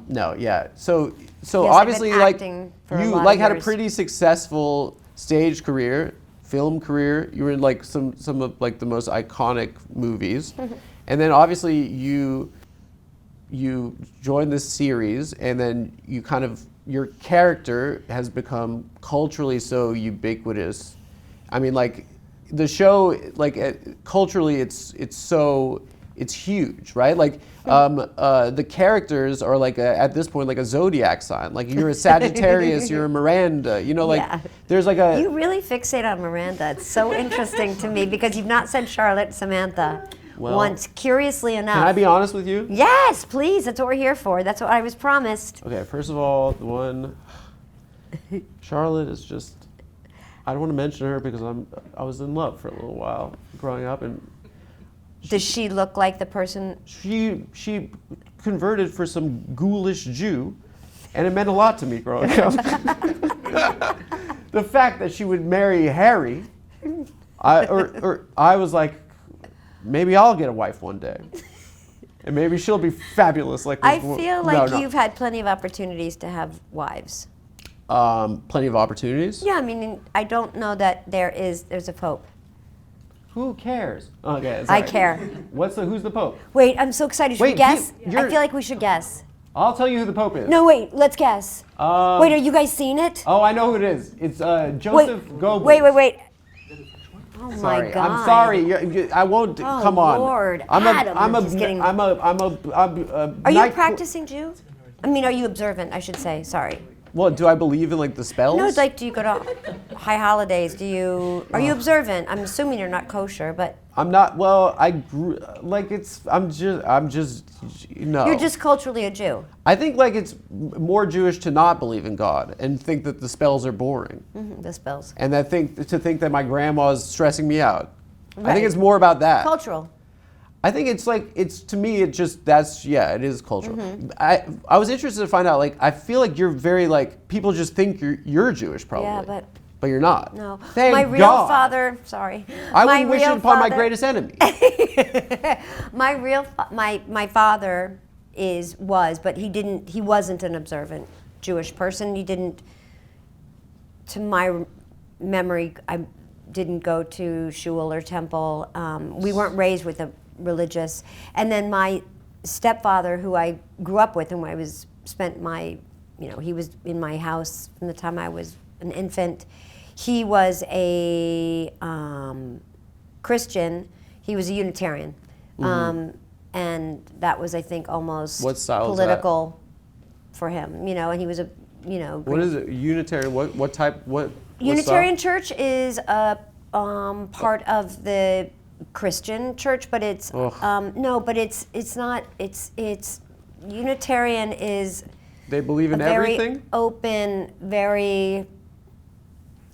Speaker 2: No, yeah. So
Speaker 3: Yes, I've been
Speaker 2: obviously, like,
Speaker 3: acting for a
Speaker 2: you
Speaker 3: lot of
Speaker 2: like had a
Speaker 3: years.
Speaker 2: pretty successful stage career, film career. You were in like some of like the most iconic movies, and then obviously you joined this series, and then you kind of, your character has become culturally so ubiquitous. I mean, like, the show, like, culturally, it's huge, right? Like, the characters are like at this point like a zodiac sign. Like, you're a Sagittarius, you're a Miranda. You know, like,
Speaker 3: Yeah.
Speaker 2: there's like a.
Speaker 3: You really fixate on Miranda. It's so interesting to me because you've not said Charlotte Samantha once. Curiously enough.
Speaker 2: Can I be honest with you?
Speaker 3: Yes, please. That's what we're here for. That's what I was promised.
Speaker 2: Okay, first of all, the one, Charlotte is just. I don't want to mention her because I was in love for a little while growing up, and.
Speaker 3: Does she look like the person?
Speaker 2: She converted for some ghoulish Jew, and it meant a lot to me growing up. The fact that she would marry Harry, I was like, maybe I'll get a wife one day, and maybe she'll be fabulous like this.
Speaker 3: I feel like you've had plenty of opportunities to have wives.
Speaker 2: Plenty of opportunities.
Speaker 3: Yeah, I mean, I don't know that there's a pope.
Speaker 2: Who cares? Okay,
Speaker 3: I
Speaker 2: sorry.
Speaker 3: care.
Speaker 2: Who's the Pope?
Speaker 3: Wait, I'm so excited. Should we
Speaker 2: Wait,
Speaker 3: guess?
Speaker 2: you're-
Speaker 3: I feel like we should guess.
Speaker 2: I'll tell you who the Pope is.
Speaker 3: No, wait, let's guess. Wait, are you guys seeing it?
Speaker 2: Oh, I know who it is. It's Joseph Goebbels.
Speaker 3: Wait. Oh
Speaker 2: Sorry,
Speaker 3: my God.
Speaker 2: I'm sorry. I won't.
Speaker 3: Oh,
Speaker 2: Come on.
Speaker 3: Lord.
Speaker 2: I'm
Speaker 3: Adam,
Speaker 2: a.
Speaker 3: just kidding.
Speaker 2: I'm a.
Speaker 3: Are you a practicing Jew? I mean, are you observant? I should say. Sorry.
Speaker 2: Well, do I believe in like the spells?
Speaker 3: No, like, do you go to high holidays? Are you observant? I'm assuming you're not kosher, but
Speaker 2: I'm not. Well, I grew like it's. I'm just. No.
Speaker 3: You're just culturally a Jew.
Speaker 2: I think like it's more Jewish to not believe in God and think that the spells are boring,
Speaker 3: The spells.
Speaker 2: and to think that my grandma's stressing me out. I
Speaker 3: Right.
Speaker 2: think it's more about that.
Speaker 3: Cultural.
Speaker 2: I think it's like to me it just it is cultural. I was interested to find out like I feel like you're very like people just think you're Jewish probably.
Speaker 3: Yeah, but
Speaker 2: you're not.
Speaker 3: no.
Speaker 2: Thank
Speaker 3: my real
Speaker 2: God.
Speaker 3: father. Sorry.
Speaker 2: I
Speaker 3: my
Speaker 2: wouldn't wish
Speaker 3: real
Speaker 2: it upon my
Speaker 3: father-
Speaker 2: greatest enemy.
Speaker 3: my father was, but he wasn't an observant Jewish person. He didn't, to my memory, I didn't go to shul or temple. We weren't raised with a religious. And then my stepfather, who I grew up with, and when I spent my, he was in my house from the time I was an infant. He was a Christian. He was a Unitarian. And that was, I think, almost
Speaker 2: What style is
Speaker 3: political for him, and he was a,
Speaker 2: What is it? Unitarian? What type? What
Speaker 3: Unitarian
Speaker 2: style?
Speaker 3: Church is a part of the Christian church, but it's no, but it's not. It's Unitarian is
Speaker 2: They believe in
Speaker 3: a very
Speaker 2: everything.
Speaker 3: open, very.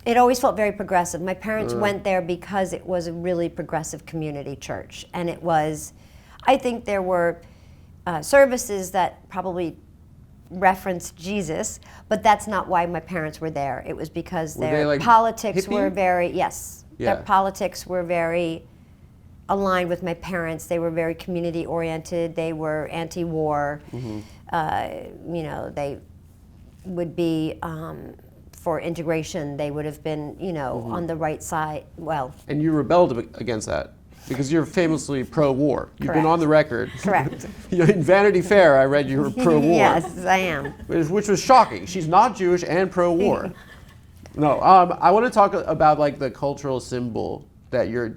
Speaker 3: It always felt very progressive. My parents went there because it was a really progressive community church, and it was. I think there were services that probably referenced Jesus, but that's not why my parents were there. It was because
Speaker 2: Were
Speaker 3: their
Speaker 2: they, like,
Speaker 3: politics were
Speaker 2: hippie?
Speaker 3: very
Speaker 2: Yeah.
Speaker 3: Their politics were very aligned with my parents. They were very community oriented. They were anti-war. They would be for integration. They would have been on the right side. Well,
Speaker 2: And you rebelled against that because you're famously pro-war. You've been
Speaker 3: Correct.
Speaker 2: on the record.
Speaker 3: Correct.
Speaker 2: In Vanity Fair, I read you were pro-war.
Speaker 3: Yes, I am.
Speaker 2: Which was shocking. She's not Jewish and pro-war. No, I want to talk about like the cultural symbol that you're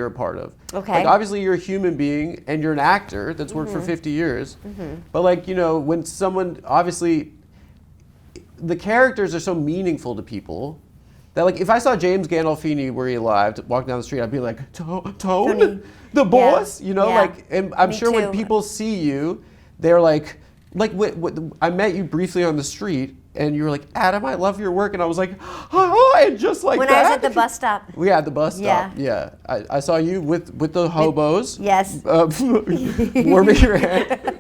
Speaker 2: a part of.
Speaker 3: Okay.
Speaker 2: Like obviously you're a human being and you're an actor that's worked for 50 years. But like when someone obviously the characters are so meaningful to people that like if I saw James Gandolfini where he lived walking down the street, I'd be like Tone,
Speaker 3: Tony.
Speaker 2: the boss,
Speaker 3: Yeah.
Speaker 2: like and I'm
Speaker 3: Me
Speaker 2: sure when
Speaker 3: too.
Speaker 2: people see you, they're like I met you briefly on the street. And you were like, Adam, I love your work. And I was like, oh, and just like
Speaker 3: When
Speaker 2: that.
Speaker 3: I was at the bus stop.
Speaker 2: Yeah, at the bus stop.
Speaker 3: Yeah.
Speaker 2: Yeah. I saw you with the hobos.
Speaker 3: Yes.
Speaker 2: Warming your hand.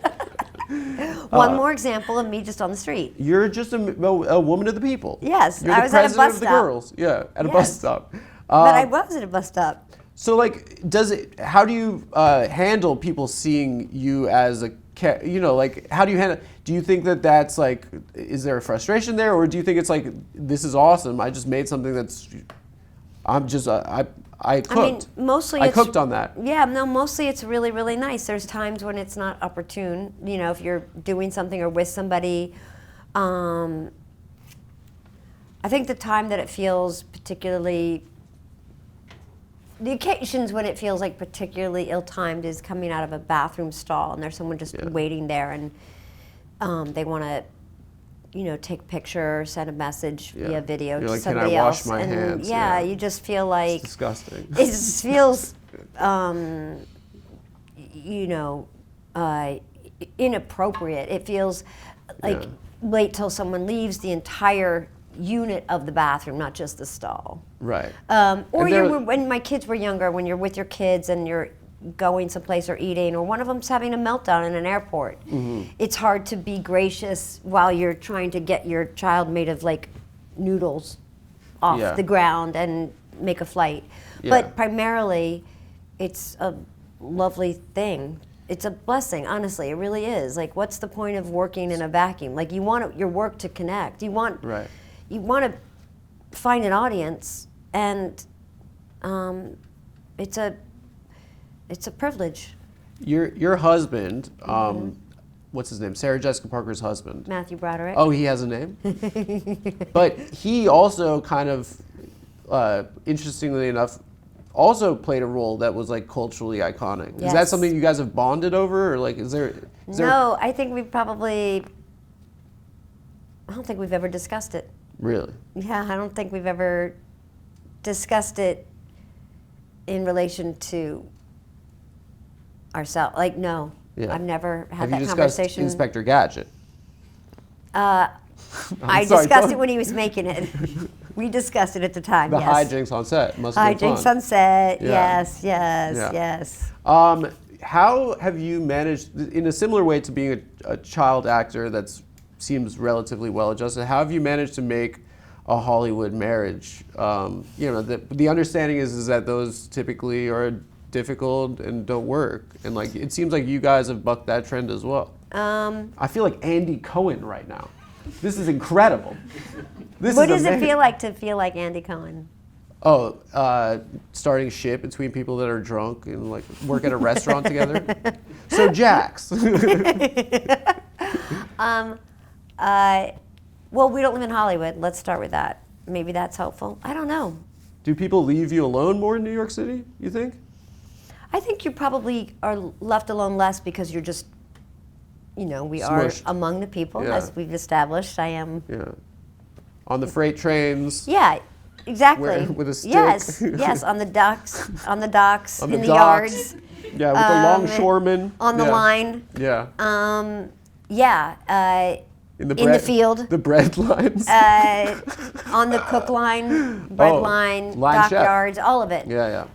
Speaker 3: One more example of me just on the street.
Speaker 2: You're just a woman of the people.
Speaker 3: Yes,
Speaker 2: You're
Speaker 3: I
Speaker 2: the
Speaker 3: was at a
Speaker 2: president
Speaker 3: bus
Speaker 2: of the
Speaker 3: stop.
Speaker 2: girls. Yeah, at a bus
Speaker 3: Yes.
Speaker 2: stop.
Speaker 3: But I was at a bus stop.
Speaker 2: So like, how do you handle people seeing you as a, like, how do you handle, do you think that that's like, is there a frustration there? Or do you think it's like, this is awesome, I just made something that's, I cooked.
Speaker 3: I mean, mostly
Speaker 2: I
Speaker 3: it's,
Speaker 2: cooked on that.
Speaker 3: Yeah, no, mostly it's really, really nice. There's times when it's not opportune, if you're doing something or with somebody. I think the time that it feels particularly, the occasions when it feels like particularly ill-timed is coming out of a bathroom stall and there's someone just waiting there and they want to, take a picture, send a message via video
Speaker 2: You're
Speaker 3: to
Speaker 2: like, "Can I
Speaker 3: somebody
Speaker 2: wash
Speaker 3: else."
Speaker 2: my
Speaker 3: and
Speaker 2: hands?
Speaker 3: yeah,
Speaker 2: Yeah.
Speaker 3: you just feel like
Speaker 2: It's disgusting.
Speaker 3: it just feels, inappropriate. It feels like wait till someone leaves the entire unit of the bathroom, not just the stall.
Speaker 2: Right.
Speaker 3: Or
Speaker 2: And
Speaker 3: when my kids were younger, when you're with your kids and you're going someplace or eating, or one of them's having a meltdown in an airport. It's hard to be gracious while you're trying to get your child made of like noodles off
Speaker 2: Yeah.
Speaker 3: the ground and make a flight.
Speaker 2: Yeah.
Speaker 3: But primarily, it's a lovely thing. It's a blessing, honestly. It really is. Like, what's the point of working in a vacuum? Like, you want your work to connect. You want to find an audience, and it's a privilege.
Speaker 2: Your husband, what's his name? Sarah Jessica Parker's husband.
Speaker 3: Matthew Broderick.
Speaker 2: Oh, he has a name? But he also kind of, interestingly enough, also played a role that was like culturally iconic. Is that
Speaker 3: Yes.
Speaker 2: something you guys have bonded over, or like is there?
Speaker 3: No, I think I don't think we've ever discussed it.
Speaker 2: Really?
Speaker 3: Yeah, I don't think we've ever discussed it in relation to ourselves. Like, no,
Speaker 2: Yeah.
Speaker 3: I've never had
Speaker 2: Have
Speaker 3: that
Speaker 2: you discussed
Speaker 3: conversation.
Speaker 2: Inspector Gadget?
Speaker 3: I
Speaker 2: sorry,
Speaker 3: discussed
Speaker 2: go-
Speaker 3: it when he was making it. We discussed it at the time.
Speaker 2: The
Speaker 3: yes.
Speaker 2: hijinks on set must have been
Speaker 3: Hijinks
Speaker 2: fun.
Speaker 3: on set.
Speaker 2: Yeah.
Speaker 3: Yes, yes,
Speaker 2: Yeah.
Speaker 3: yes.
Speaker 2: How have you managed, in a similar way to being a child actor that seems relatively well-adjusted, how have you managed to make a Hollywood marriage? The understanding is that those typically are difficult and don't work. And like, it seems like you guys have bucked that trend as well. I feel like Andy Cohen right now. This is incredible.
Speaker 3: What does it feel like to feel like Andy Cohen?
Speaker 2: Oh, starting shit between people that are drunk and like work at a restaurant together. So Jax.
Speaker 3: Well, we don't live in Hollywood. Let's start with that. Maybe that's helpful. I don't know.
Speaker 2: Do people leave you alone more in New York City, you think?
Speaker 3: I think you probably are left alone less because you're just, we
Speaker 2: Smushed.
Speaker 3: are among the people,
Speaker 2: Yeah.
Speaker 3: as we've established. I am.
Speaker 2: Yeah. On the freight trains.
Speaker 3: Yeah, exactly.
Speaker 2: With a stick.
Speaker 3: Yes, yes, on the docks,
Speaker 2: On
Speaker 3: in the
Speaker 2: docks.
Speaker 3: yards,
Speaker 2: Yeah, with the longshoremen.
Speaker 3: on the
Speaker 2: Yeah.
Speaker 3: line.
Speaker 2: Yeah. In
Speaker 3: the field.
Speaker 2: The bread lines.
Speaker 3: On the cook line, bread line,
Speaker 2: line chef.
Speaker 3: dockyards, all of it.
Speaker 2: Yeah.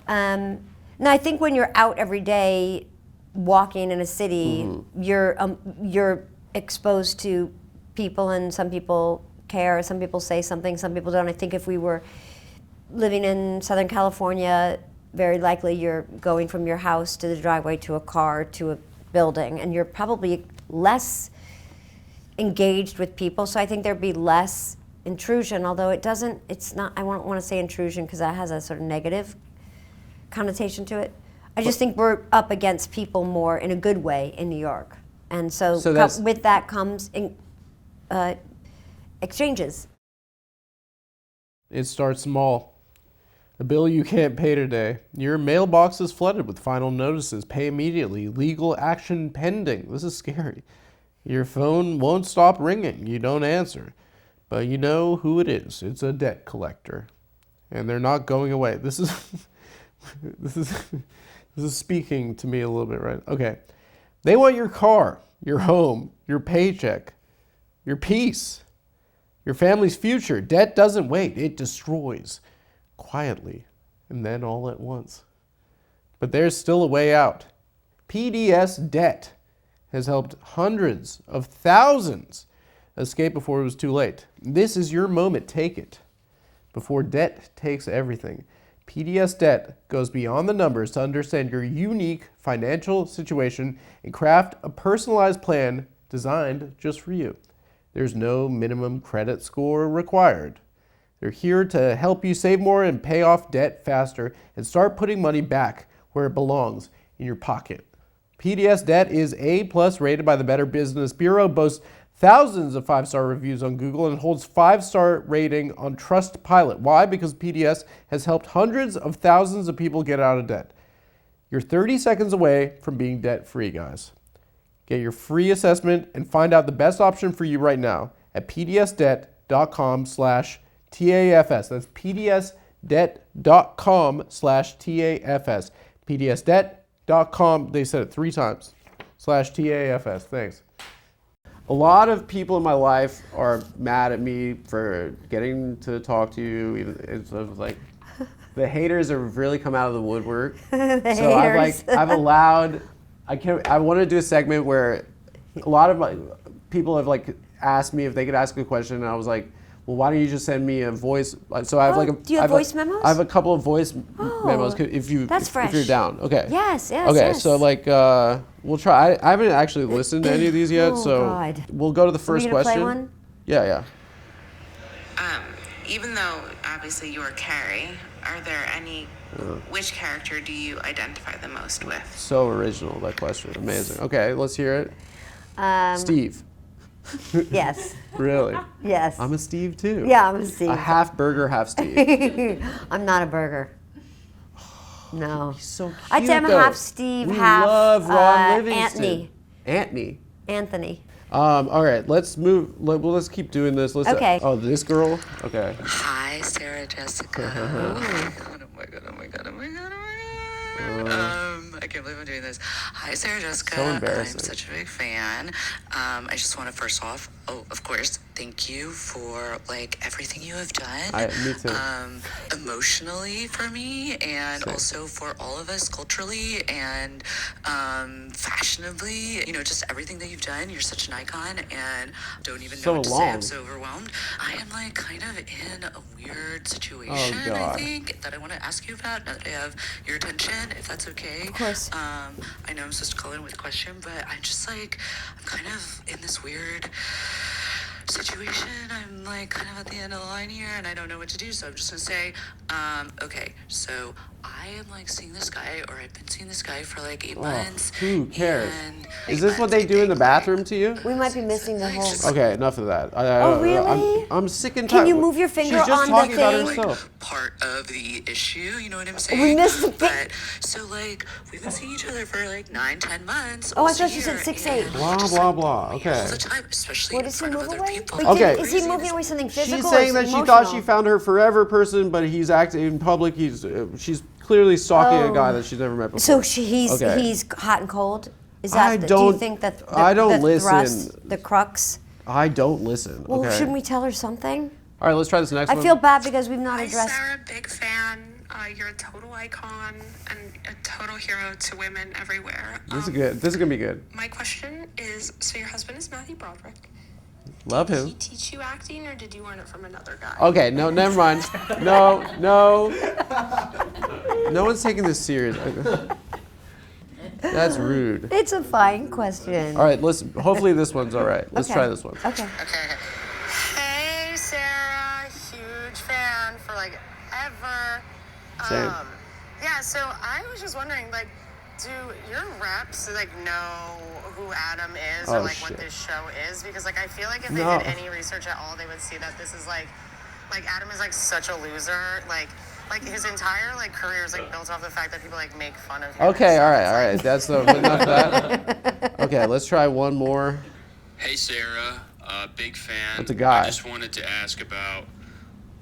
Speaker 3: No, I think when you're out every day walking in a city, you're exposed to people, and some people care, some people say something, some people don't. I think if we were living in Southern California, very likely you're going from your house to the driveway to a car to a building, and you're probably less engaged with people, so I think there'd be less intrusion, although I don't want to say intrusion because that has a sort of negative connotation to it. I just think we're up against people more in a good way in New York. And so with that comes exchanges.
Speaker 2: It starts small. A bill you can't pay today. Your mailbox is flooded with final notices. Pay immediately. Legal action pending. This is scary. Your phone won't stop ringing. You don't answer. But you know who it is. It's a debt collector. And they're not going away. This is speaking to me a little bit, right? Okay. They want your car, your home, your paycheck, your peace, your family's future. Debt doesn't wait. It destroys. Quietly, and then all at once. But there's still a way out. PDS Debt has helped hundreds of thousands escape before it was too late. This is your moment. Take it before debt takes everything. PDS Debt goes beyond the numbers to understand your unique financial situation and craft a personalized plan designed just for you. There's no minimum credit score required. They're here to help you save more and pay off debt faster and start putting money back where it belongs, in your pocket. PDS Debt is A+ rated by the Better Business Bureau, boasts thousands of 5-star reviews on Google, and holds 5-star rating on Trustpilot. Why? Because PDS has helped hundreds of thousands of people get out of debt. You're 30 seconds away from being debt-free, guys. Get your free assessment and find out the best option for you right now at pdsdebt.com/TAFS. That's pdsdebt.com/TAFS. pdsdebt.com, they said it 3 times, /TAFS. Thanks. A lot of people in my life are mad at me for getting to talk to you. It's sort of like the haters have really come out of the woodwork. I've allowed, I want to do a segment where a lot of my people have like asked me if they could ask a question, and I was like, well, why don't you just send me a voice? So I have
Speaker 3: do you have voice memos?
Speaker 2: I have a couple of voice memos if you're down. Okay.
Speaker 3: Yes.
Speaker 2: Okay, so we'll try. I haven't actually listened to any of these yet,
Speaker 3: God.
Speaker 2: We'll go to the first question.
Speaker 3: Play one?
Speaker 2: Yeah.
Speaker 1: Even though obviously you're Carrie, are there any? Which character do you identify the most with?
Speaker 2: So original, that question. Amazing. Okay, let's hear it. Steve.
Speaker 3: Yes.
Speaker 2: Really?
Speaker 3: Yes.
Speaker 2: I'm a Steve too.
Speaker 3: Yeah, I'm a Steve.
Speaker 2: A half burger, half Steve.
Speaker 3: I'm not a burger. No.
Speaker 2: He's so cute.
Speaker 3: I'd say I'm a half Steve,
Speaker 2: we
Speaker 3: half
Speaker 2: love Ron Livingston.
Speaker 3: Anthony.
Speaker 2: All right, let's move. Let's keep doing this.
Speaker 3: Okay.
Speaker 2: Oh, this girl? Okay.
Speaker 6: Hi, Sarah Jessica. Oh my god. I can't believe I'm doing this. Hi, Sarah Jessica.
Speaker 2: So embarrassing.
Speaker 6: I'm such a big fan. I just want to first off, of course, thank you for like everything you have done.
Speaker 2: Me too.
Speaker 6: Emotionally for me, and
Speaker 2: Same.
Speaker 6: also for all of us culturally and fashionably. You know, just everything that you've done. You're such an icon, and don't even know
Speaker 2: So
Speaker 6: what to say.
Speaker 2: long.
Speaker 6: I'm so overwhelmed. I am like kind of in a weird situation. I
Speaker 2: God.
Speaker 6: think that I want to ask you about. Now that I have your attention, if that's okay.
Speaker 3: Of course.
Speaker 6: I know I'm supposed to call in with a question, but I'm just like, I'm kind of in this weird situation. I'm like kind of at the end of the line here, and I don't know what to do, so I'm just gonna say, okay, so I am like seeing this guy, or I've been seeing this guy for like 8 months.
Speaker 2: Who cares?
Speaker 6: and
Speaker 2: Is this what they do in the bathroom to you?
Speaker 3: We might be missing the whole.
Speaker 2: Okay, enough of that.
Speaker 3: Oh, really?
Speaker 2: I'm sick and
Speaker 3: Can
Speaker 2: tired.
Speaker 3: you move your finger
Speaker 2: She's just
Speaker 3: on the
Speaker 2: talking about
Speaker 3: thing?
Speaker 2: herself.
Speaker 6: Part of the issue, you know what I'm saying?
Speaker 3: We missed the bit.
Speaker 6: But so like we've been seeing each other for like 9-10 months.
Speaker 3: Oh, I
Speaker 6: almost a
Speaker 3: thought you said
Speaker 6: year,
Speaker 3: 6,
Speaker 6: and
Speaker 3: 8.
Speaker 2: Blah,
Speaker 6: just,
Speaker 2: blah,
Speaker 6: like,
Speaker 2: blah.
Speaker 6: all
Speaker 2: Okay.
Speaker 6: the time, especially
Speaker 3: What,
Speaker 6: in
Speaker 3: does he
Speaker 6: front of
Speaker 3: move
Speaker 6: other
Speaker 3: away?
Speaker 6: people.
Speaker 3: Like,
Speaker 2: Okay.
Speaker 3: Is he moving away something physical?
Speaker 2: She's
Speaker 3: or
Speaker 2: saying that she thought she
Speaker 3: emotional?
Speaker 2: found her forever person, but he's acting in public. She's clearly stalking a guy that she's never met before.
Speaker 3: So he's
Speaker 2: Okay.
Speaker 3: hot and cold. Is
Speaker 2: I
Speaker 3: that? Do
Speaker 2: don't-
Speaker 3: you think that?
Speaker 2: I don't
Speaker 3: the
Speaker 2: listen.
Speaker 3: Thrust, the crux.
Speaker 2: I don't listen.
Speaker 3: Well,
Speaker 2: Okay.
Speaker 3: shouldn't we tell her something?
Speaker 2: All right, let's try this next
Speaker 3: I
Speaker 2: one.
Speaker 3: feel bad because we've not
Speaker 7: Hi,
Speaker 3: addressed.
Speaker 7: Sarah, big fan. You're a total icon and a total hero to women everywhere.
Speaker 2: This is good. This is gonna be good.
Speaker 7: My question is, so your husband is Matthew Broderick.
Speaker 2: Love
Speaker 7: Did he
Speaker 2: him.
Speaker 7: teach you acting, or did you learn it from another guy?
Speaker 2: Okay, no, never mind. No. No one's taking this serious. That's rude.
Speaker 3: It's a fine question.
Speaker 2: All right, listen. Hopefully this one's all right. Let's
Speaker 3: Okay.
Speaker 2: try this one.
Speaker 3: Okay.
Speaker 7: Hey, Sarah, huge fan for like ever.
Speaker 2: Same.
Speaker 7: Yeah, so I was just wondering, like, do your reps like know who Adam is, or
Speaker 2: Oh,
Speaker 7: like
Speaker 2: shit.
Speaker 7: what this show is? Because like I feel like if they
Speaker 2: No.
Speaker 7: did any research at all, they would see that this is like Adam is like such a loser. Like his entire like career is like built off the fact that people like make fun of him.
Speaker 2: Okay,
Speaker 7: So
Speaker 2: all
Speaker 7: it's,
Speaker 2: right.
Speaker 7: like,
Speaker 2: That's enough of that. Okay, let's try one more.
Speaker 8: Hey Sarah, big fan.
Speaker 2: That's a guy.
Speaker 8: I just wanted to ask about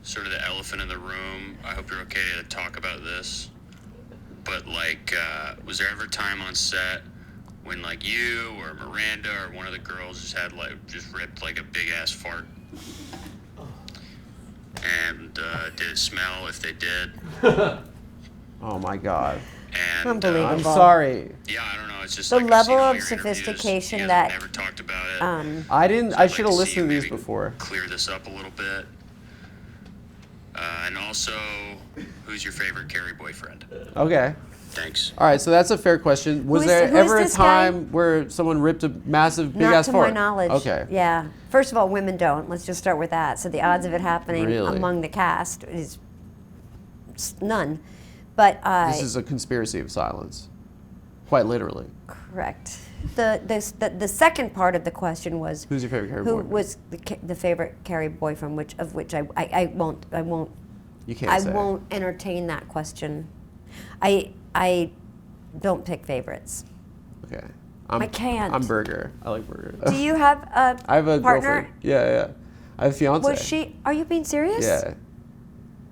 Speaker 8: sort of the elephant in the room. I hope you're okay to talk about this. But like, was there ever a time on set when like you or Miranda or one of the girls just ripped like a big ass fart? And did it smell if they did?
Speaker 2: Oh my God.
Speaker 8: And
Speaker 3: Unbelievable.
Speaker 2: I'm sorry.
Speaker 8: yeah, I don't know. It's just
Speaker 3: The
Speaker 8: like I've
Speaker 3: level
Speaker 8: seen all
Speaker 3: of
Speaker 8: your interviews.
Speaker 3: sophistication
Speaker 8: You
Speaker 3: that,
Speaker 8: guys have never talked about it.
Speaker 2: I didn't.
Speaker 8: So
Speaker 2: I
Speaker 8: I'd
Speaker 2: should
Speaker 8: like
Speaker 2: have
Speaker 8: to see
Speaker 2: listened to
Speaker 8: you
Speaker 2: these
Speaker 8: maybe
Speaker 2: before.
Speaker 8: Clear this up a little bit. And also, who's your favorite Carrie boyfriend?
Speaker 2: Okay.
Speaker 8: Thanks.
Speaker 2: All right. So that's a fair question. Was
Speaker 3: Who's-
Speaker 2: there
Speaker 3: who's
Speaker 2: ever a
Speaker 3: this guy?
Speaker 2: time where someone ripped a massive big
Speaker 3: not
Speaker 2: ass
Speaker 3: to
Speaker 2: fart?
Speaker 3: my knowledge.
Speaker 2: Okay.
Speaker 3: Yeah. First of all, women don't. Let's just start with that. So the odds of it happening
Speaker 2: Really?
Speaker 3: among the cast is none. But
Speaker 2: This is a conspiracy of silence. Quite literally.
Speaker 3: correct. The second part of the question was
Speaker 2: Who's your favorite Carrie
Speaker 3: who
Speaker 2: boyfriend?
Speaker 3: was the favorite Carrie boyfriend, which I won't
Speaker 2: You can't
Speaker 3: I
Speaker 2: say.
Speaker 3: won't entertain that question. I don't pick favorites.
Speaker 2: Okay.
Speaker 3: I can't.
Speaker 2: I'm Burger. I like Burger.
Speaker 3: Do you have a
Speaker 2: I have a
Speaker 3: partner?
Speaker 2: girlfriend. Yeah. I have a fiance.
Speaker 3: Was she? Are you being serious?
Speaker 2: Yeah.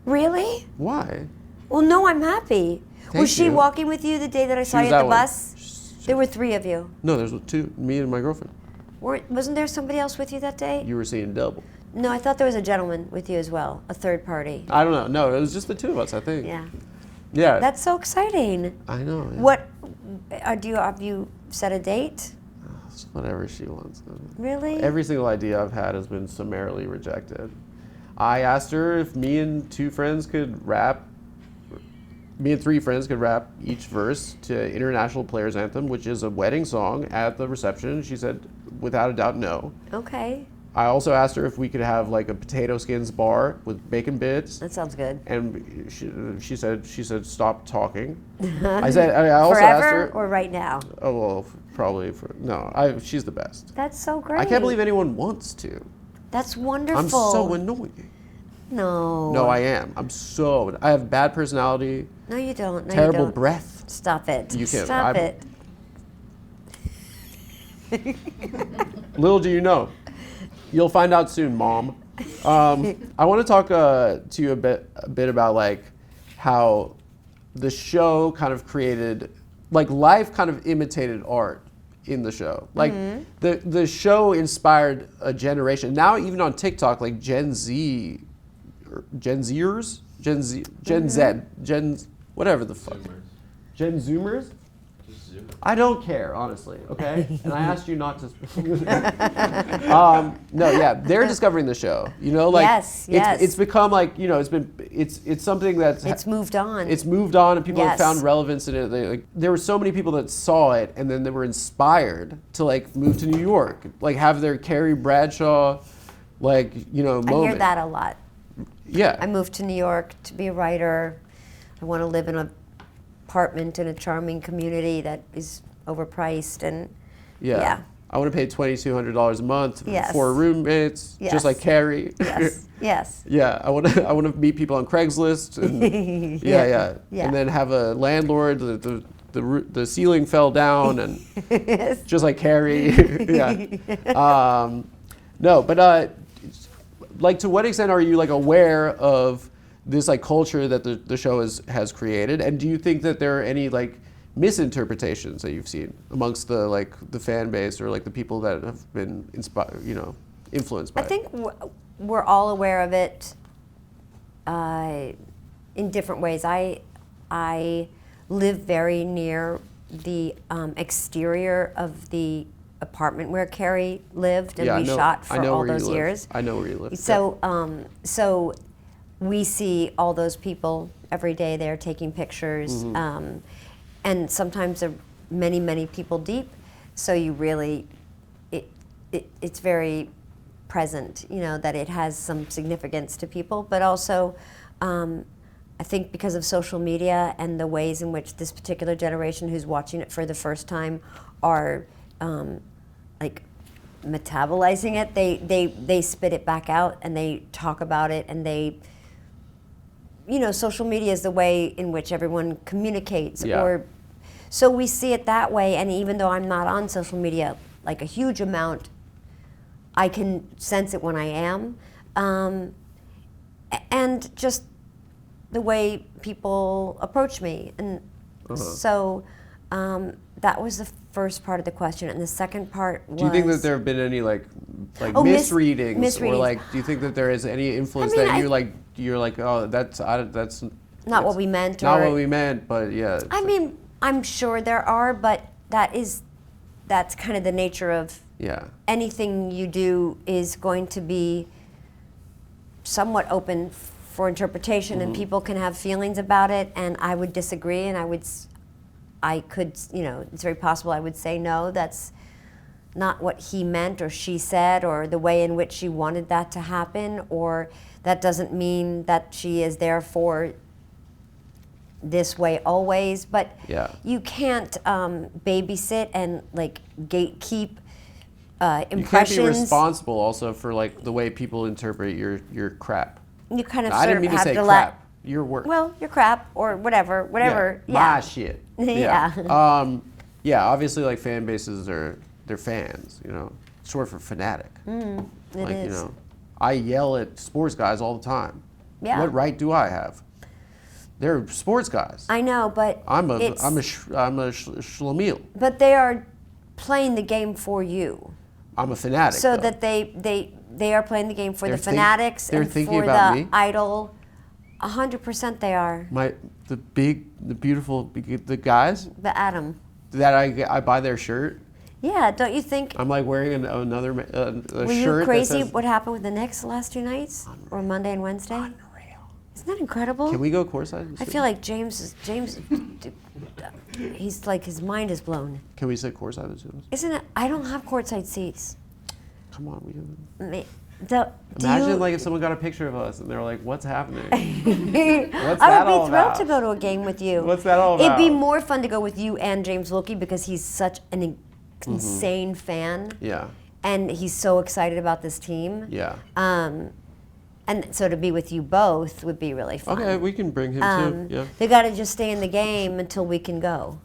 Speaker 3: Really?
Speaker 2: Why?
Speaker 3: Well, no, I'm happy.
Speaker 2: Thank
Speaker 3: Was she
Speaker 2: you.
Speaker 3: walking with you the day that I saw
Speaker 2: was
Speaker 3: you at
Speaker 2: that
Speaker 3: the
Speaker 2: one.
Speaker 3: bus? There were 3 of you.
Speaker 2: No, there's 2. Me and my girlfriend.
Speaker 3: Wasn't there somebody else with you that day?
Speaker 2: You were seeing double.
Speaker 3: No, I thought there was a gentleman with you as well, a third party.
Speaker 2: I don't know. No, it was just the 2 of us, I think.
Speaker 3: Yeah.
Speaker 2: Yeah.
Speaker 3: That's so exciting.
Speaker 2: I know. Yeah.
Speaker 3: What? Have you set a date?
Speaker 2: It's whatever she wants.
Speaker 3: Really?
Speaker 2: Every single idea I've had has been summarily rejected. I asked her if me and 3 friends could rap each verse to International Players Anthem, which is a wedding song, at the reception. She said, without a doubt, no.
Speaker 3: Okay.
Speaker 2: I also asked her if we could have like a potato skins bar with bacon bits.
Speaker 3: That sounds good.
Speaker 2: And she said stop talking. I also asked
Speaker 3: Forever
Speaker 2: her.
Speaker 3: or right now?
Speaker 2: Oh well, probably she's the best.
Speaker 3: That's so great.
Speaker 2: I can't believe anyone wants to.
Speaker 3: That's wonderful.
Speaker 2: I'm so annoying.
Speaker 3: No.
Speaker 2: No, I am. I have bad personality,
Speaker 3: No, you don't. No,
Speaker 2: terrible
Speaker 3: you don't.
Speaker 2: breath.
Speaker 3: Stop it.
Speaker 2: You can't-
Speaker 3: Stop
Speaker 2: I'm-
Speaker 3: it.
Speaker 2: Little do you know. You'll find out soon, Mom. I want to talk to you a bit about like how the show kind of created, like life kind of imitated art in the show. Like the show inspired a generation. Now even on TikTok, like Gen Z, Gen Z, whatever the fuck. Gen Zoomers? I don't care, honestly, okay? And I asked you not to. No, yeah, they're discovering the show. You know, like
Speaker 3: Yes, yes.
Speaker 2: it's become like, you know, it's something that's
Speaker 3: It's moved on.
Speaker 2: It's moved on, and people have
Speaker 3: Yes.
Speaker 2: found relevance in it. There were so many people that saw it, and then they were inspired to like move to New York, like have their Carrie Bradshaw, like, you know, moment.
Speaker 3: I hear that a lot.
Speaker 2: Yeah.
Speaker 3: I moved to New York to be a writer. I want to live in an apartment in a charming community that is overpriced and
Speaker 2: Yeah. I want to pay $2,200 a month
Speaker 3: Yes.
Speaker 2: for roommates,
Speaker 3: Yes.
Speaker 2: just like Carrie.
Speaker 3: Yes. Yes.
Speaker 2: Yeah, I want to meet people on Craigslist. And, yeah. And then have a landlord. The ceiling fell down, and just like Carrie. Yeah. No, but like, to what extent are you like aware of this like culture that the show has created, and do you think that there are any like misinterpretations that you've seen amongst the fan base, or like the people that have been inspired, you know, influenced by
Speaker 3: I think we're all aware of it in different ways. I live very near the exterior of the apartment where Carrie lived, and we shot for all those years.
Speaker 2: I know where you live.
Speaker 3: So, so we see all those people every day there taking pictures, and sometimes they're many, many people deep. So you really, it's very present, you know, that it has some significance to people, but also, I think because of social media and the ways in which this particular generation who's watching it for the first time are like metabolizing it, they spit it back out and they talk about it, and they, you know, social media is the way in which everyone communicates.
Speaker 2: Yeah.
Speaker 3: Or so we see it that way, and even though I'm not on social media like a huge amount, I can sense it when I am. And just the way people approach me. And so that was the first part of the question. And the second part was...
Speaker 2: Do you think that there have been any like misreadings, or like, do you think that there is any influence that you're like, oh, that's
Speaker 3: not what we meant?
Speaker 2: Not what we meant, but yeah.
Speaker 3: I mean, I'm sure there are, but that's kind of the nature of...
Speaker 2: Yeah.
Speaker 3: Anything you do is going to be somewhat open for interpretation, and people can have feelings about it, and I would disagree, and I could, you know, it's very possible I would say, no, that's not what he meant or she said, or the way in which she wanted that to happen, or that doesn't mean that she is therefore this way always. But you can't babysit and like gatekeep impressions.
Speaker 2: You can't be responsible also for like the way people interpret your crap.
Speaker 3: You kind of
Speaker 2: I didn't mean to say crap. Your work.
Speaker 3: Well, your crap or whatever.
Speaker 2: Yeah. My shit.
Speaker 3: Yeah.
Speaker 2: Yeah. Obviously, like fan bases they're fans. You know, short for fanatic.
Speaker 3: It
Speaker 2: like
Speaker 3: is.
Speaker 2: you know, I yell at sports guys all the time.
Speaker 3: Yeah.
Speaker 2: What right do I have? They're sports guys.
Speaker 3: I know, but
Speaker 2: I'm a schlemiel.
Speaker 3: But they are playing the game for you.
Speaker 2: I'm a fanatic.
Speaker 3: So
Speaker 2: though.
Speaker 3: that they are playing the game for the
Speaker 2: They're
Speaker 3: fanatics
Speaker 2: they're
Speaker 3: and
Speaker 2: thinking
Speaker 3: for
Speaker 2: about
Speaker 3: the
Speaker 2: me.
Speaker 3: idol. 100% they are.
Speaker 2: The beautiful, the guys
Speaker 3: The Adam.
Speaker 2: that I buy their shirt.
Speaker 3: Yeah, don't you think?
Speaker 2: I'm like wearing another a
Speaker 3: Were
Speaker 2: shirt
Speaker 3: you crazy
Speaker 2: that says,
Speaker 3: what happened with the Knicks the last 2 nights? Or Monday and Wednesday?
Speaker 2: Unreal.
Speaker 3: Isn't that incredible?
Speaker 2: Can we go courtside?
Speaker 3: I feel like James, he's like, his mind is blown.
Speaker 2: Can we sit courtside this year?
Speaker 3: Isn't it? I don't have courtside seats.
Speaker 2: Come on, we can.
Speaker 3: Imagine
Speaker 2: like if someone got a picture of us and they were like, "What's happening? What's
Speaker 3: I
Speaker 2: that
Speaker 3: would
Speaker 2: all
Speaker 3: be thrilled
Speaker 2: about?
Speaker 3: to go to a game with you.
Speaker 2: What's that all about?"
Speaker 3: It'd be more fun to go with you and James Wilkie because he's such an insane fan.
Speaker 2: Yeah.
Speaker 3: And he's so excited about this team.
Speaker 2: Yeah.
Speaker 3: And so to be with you both would be really fun.
Speaker 2: Okay, we can bring him too. Yeah.
Speaker 3: They got to just stay in the game until we can go.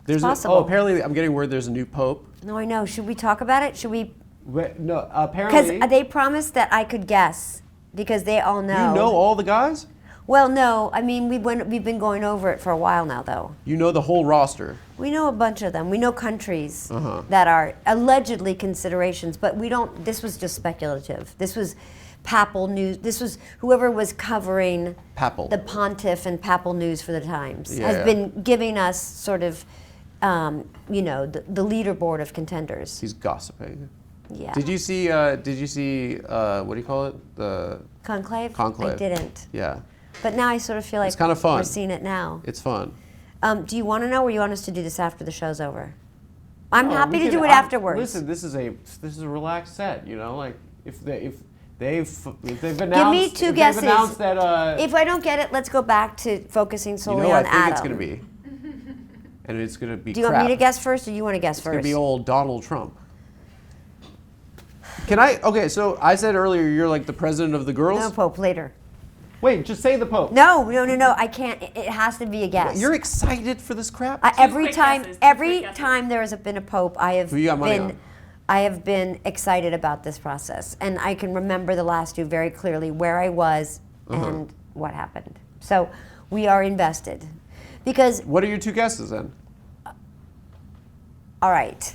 Speaker 2: There's
Speaker 3: possible.
Speaker 2: Apparently I'm getting word there's a new pope.
Speaker 3: No, I know. Should we talk about it? Should we?
Speaker 2: No, apparently.
Speaker 3: Because they promised that I could guess because they all know.
Speaker 2: You know all the guys?
Speaker 3: Well, no, I mean we've been going over it for a while now, though.
Speaker 2: You know the whole roster.
Speaker 3: We know a bunch of them. We know countries
Speaker 2: Uh-huh.
Speaker 3: that are allegedly considerations, but we don't. This was just speculative. This was papal news. This was whoever was covering
Speaker 2: Papal.
Speaker 3: the pontiff and papal news for the Times
Speaker 2: Yeah.
Speaker 3: has been giving us sort of, the leaderboard of contenders.
Speaker 2: He's gossiping.
Speaker 3: Yeah.
Speaker 2: Did you see? What do you call it? The
Speaker 3: Conclave?
Speaker 2: Conclave.
Speaker 3: I didn't.
Speaker 2: Yeah,
Speaker 3: But now I sort of feel like
Speaker 2: It's kinda fun.
Speaker 3: we're seeing it now.
Speaker 2: it's fun.
Speaker 3: Do you want to know, or you want us to do this after the show's over? I'm
Speaker 2: Oh,
Speaker 3: happy
Speaker 2: we
Speaker 3: to
Speaker 2: can-
Speaker 3: do it
Speaker 2: I'm-
Speaker 3: afterwards.
Speaker 2: Listen, this is a relaxed set. You know, like if they've announced.
Speaker 3: Give me two
Speaker 2: if
Speaker 3: guesses.
Speaker 2: They've announced that.
Speaker 3: If I don't get it, let's go back to focusing
Speaker 2: You
Speaker 3: solely
Speaker 2: know what
Speaker 3: on
Speaker 2: I think
Speaker 3: Adam.
Speaker 2: it's gonna be, and it's gonna be.
Speaker 3: Do you
Speaker 2: crap.
Speaker 3: want me to guess first, or you want to guess
Speaker 2: It's
Speaker 3: first?
Speaker 2: gonna be old Donald Trump. Can I? Okay, so I said earlier you're like the president of the girls.
Speaker 3: No, Pope, later.
Speaker 2: Wait, just say the Pope.
Speaker 3: No, I can't. It has to be a guess.
Speaker 2: You're excited for this crap?
Speaker 3: Every
Speaker 9: quick
Speaker 3: time,
Speaker 9: guesses, two
Speaker 3: every
Speaker 9: quick guesses.
Speaker 3: time there has been a pope, I have
Speaker 2: Who you got money on?
Speaker 3: I have been excited about this process, and I can remember the last two very clearly, where I was
Speaker 2: Uh-huh.
Speaker 3: and what happened. So we are invested, because
Speaker 2: What are your two guesses then?
Speaker 3: all right,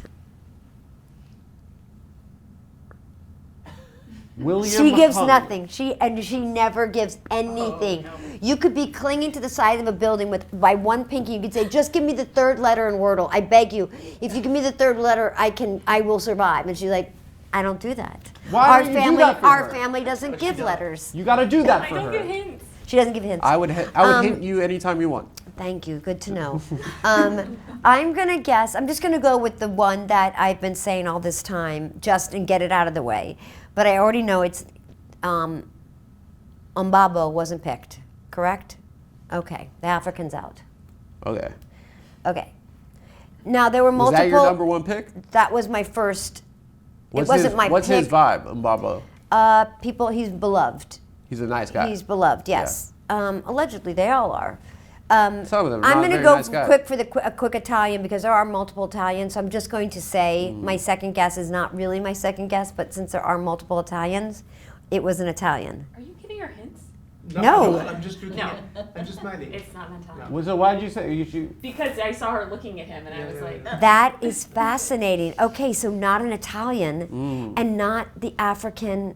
Speaker 2: William.
Speaker 3: she gives
Speaker 2: Hung.
Speaker 3: nothing. She never gives anything. You could be clinging to the side of a building by one pinky. You could say, "Just give me the third letter in Wordle. I beg you. If you give me the third letter, I will survive." And she's like, "I don't do that.
Speaker 2: Why don't you do that for
Speaker 3: Our
Speaker 2: her?
Speaker 3: family doesn't give letters.
Speaker 2: You got to do that
Speaker 9: I
Speaker 2: for
Speaker 9: don't
Speaker 2: her.
Speaker 9: give hints.
Speaker 3: She doesn't give hints."
Speaker 2: I would hint you anytime you want.
Speaker 3: Thank you. Good to know. I'm gonna guess. I'm just gonna go with the one that I've been saying all this time, just and get it out of the way. But I already know it's Umbabo wasn't picked, correct? Okay, the African's out.
Speaker 2: Okay.
Speaker 3: Okay. Now there were
Speaker 2: Was
Speaker 3: multiple.
Speaker 2: that your number one pick?
Speaker 3: That was my first.
Speaker 2: What's
Speaker 3: wasn't
Speaker 2: his,
Speaker 3: my
Speaker 2: What's his
Speaker 3: pick.
Speaker 2: vibe, Mbabo?
Speaker 3: He's beloved.
Speaker 2: He's a nice guy.
Speaker 3: He's beloved. Yes. Allegedly, they all are.
Speaker 2: Some of them are
Speaker 3: I'm
Speaker 2: not
Speaker 3: going to
Speaker 2: very
Speaker 3: go
Speaker 2: nice guys.
Speaker 3: quick for a quick Italian, because there are multiple Italians. So I'm just going to say my second guess is not really my second guess, but since there are multiple Italians, it was an Italian.
Speaker 9: Are you giving her hints?
Speaker 3: No.
Speaker 10: I'm just looking
Speaker 9: No.
Speaker 10: I'm just smiling.
Speaker 9: It's not an Italian.
Speaker 2: Well, so why did you say you should?
Speaker 9: Because I saw her looking at him and I was like,
Speaker 3: That is fascinating. Okay, so not an Italian and not the African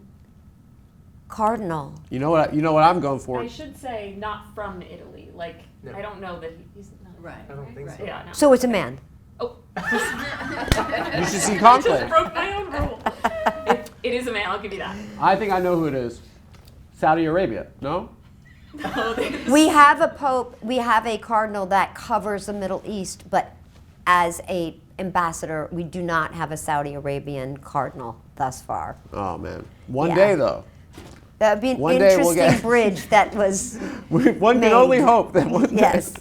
Speaker 3: cardinal.
Speaker 2: You know what I'm going for.
Speaker 9: I should say not from Italy. Like,
Speaker 10: No.
Speaker 9: I don't know that he's not.
Speaker 6: Right.
Speaker 10: I don't think so.
Speaker 9: Yeah, no.
Speaker 3: So it's a man.
Speaker 9: Oh,
Speaker 2: You should see
Speaker 9: I
Speaker 2: Conclave.
Speaker 9: just broke my own rule. It is a man, I'll give you that.
Speaker 2: I think I know who it is. Saudi Arabia. No?
Speaker 9: No, there's-
Speaker 3: We have a pope, we have a cardinal that covers the Middle East, but as a ambassador, we do not have a Saudi Arabian cardinal thus far.
Speaker 2: Oh man. One
Speaker 3: Yeah.
Speaker 2: day though.
Speaker 3: That would be an
Speaker 2: One day we'll
Speaker 3: interesting
Speaker 2: get-
Speaker 3: bridge that was
Speaker 2: One
Speaker 3: made.
Speaker 2: can only hope that one day.
Speaker 3: Yes.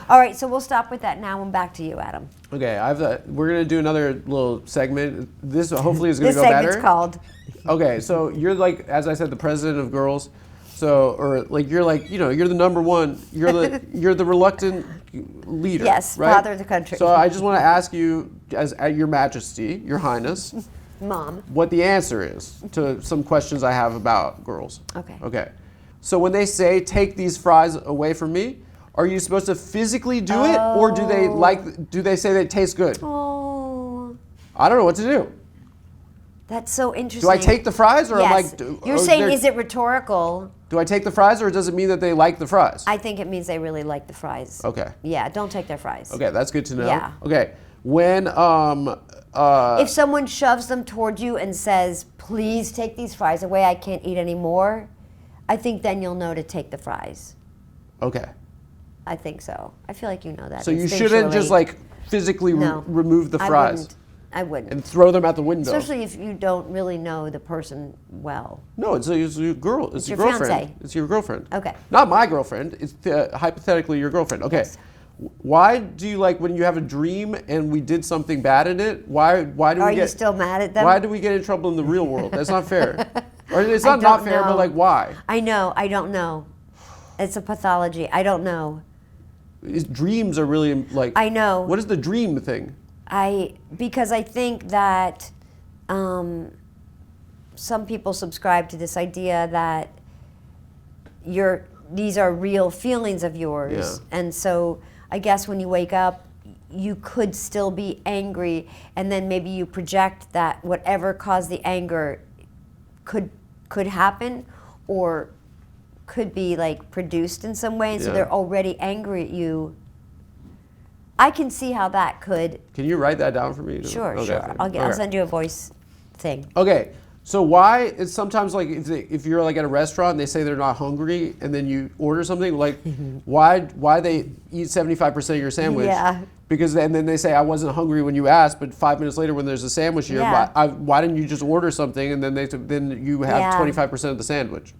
Speaker 3: All right, so we'll stop with that now and back to you, Adam.
Speaker 2: Okay, we're gonna do another little segment. This hopefully is gonna
Speaker 3: This
Speaker 2: go
Speaker 3: segment's
Speaker 2: better.
Speaker 3: called
Speaker 2: Okay, so you're like, as I said, the president of girls. So, or like you're like, you're the number one. You're the reluctant leader.
Speaker 3: Yes,
Speaker 2: right?
Speaker 3: father of the country.
Speaker 2: So I just want to ask you, as at Your Majesty, Your Highness,
Speaker 3: Mom.
Speaker 2: what the answer is to some questions I have about girls.
Speaker 3: Okay.
Speaker 2: Okay. So when they say take these fries away from me, are you supposed to physically do it, or do they say they taste good?
Speaker 3: Oh,
Speaker 2: I don't know what to do.
Speaker 3: that's so interesting.
Speaker 2: Do I take the fries, or
Speaker 3: Yes. You're saying,
Speaker 2: there-
Speaker 3: is it rhetorical?
Speaker 2: Do I take the fries, or does it mean that they like the fries?
Speaker 3: I think it means they really like the fries.
Speaker 2: Okay.
Speaker 3: Yeah, don't take their fries.
Speaker 2: Okay, that's good to know.
Speaker 3: Yeah.
Speaker 2: Okay. When
Speaker 3: If someone shoves them toward you and says, "Please take these fries away, I can't eat any more," I think then you'll know to take the fries.
Speaker 2: okay.
Speaker 3: I think so. I feel like you know that.
Speaker 2: So you shouldn't just
Speaker 3: instinctually.
Speaker 2: like physically
Speaker 3: No.
Speaker 2: remove the fries
Speaker 3: I wouldn't.
Speaker 2: and throw them out the window.
Speaker 3: Especially if you don't really know the person well.
Speaker 2: No, it's your girl. It's your
Speaker 3: your
Speaker 2: girlfriend.
Speaker 3: fiancé.
Speaker 2: It's your girlfriend.
Speaker 3: Okay.
Speaker 2: Not my girlfriend. It's hypothetically your girlfriend. Okay. Why do you like when you have a dream and we did something bad in it? Why do we
Speaker 3: Are
Speaker 2: get?
Speaker 3: you still mad at them?
Speaker 2: Why do we get in trouble in the real world? That's not fair. Or it's
Speaker 3: I
Speaker 2: not
Speaker 3: don't
Speaker 2: fair, but
Speaker 3: know.
Speaker 2: like why?
Speaker 3: I know. I don't know. It's a pathology. I don't know.
Speaker 2: Dreams are really like.
Speaker 3: I know.
Speaker 2: What is the dream thing?
Speaker 3: Because I think that some people subscribe to this idea that these are real feelings of yours.
Speaker 2: Yeah.
Speaker 3: And so I guess when you wake up, you could still be angry, and then maybe you project that whatever caused the anger could happen or could be like produced in some way, and so
Speaker 2: Yeah.
Speaker 3: they're already angry at you. I can see how that could.
Speaker 2: Can you write that down for me?
Speaker 3: Sure,
Speaker 2: Okay.
Speaker 3: sure. I'll send you a voice thing.
Speaker 2: Okay, so why it's sometimes like if you're like at a restaurant and they say they're not hungry and then you order something, like why they eat 75% of your sandwich?
Speaker 3: Yeah.
Speaker 2: Because and then they say I wasn't hungry when you asked, but 5 minutes later when there's a sandwich here,
Speaker 3: Yeah.
Speaker 2: why didn't you just order something and then then you have
Speaker 3: Yeah.
Speaker 2: 25% of the sandwich?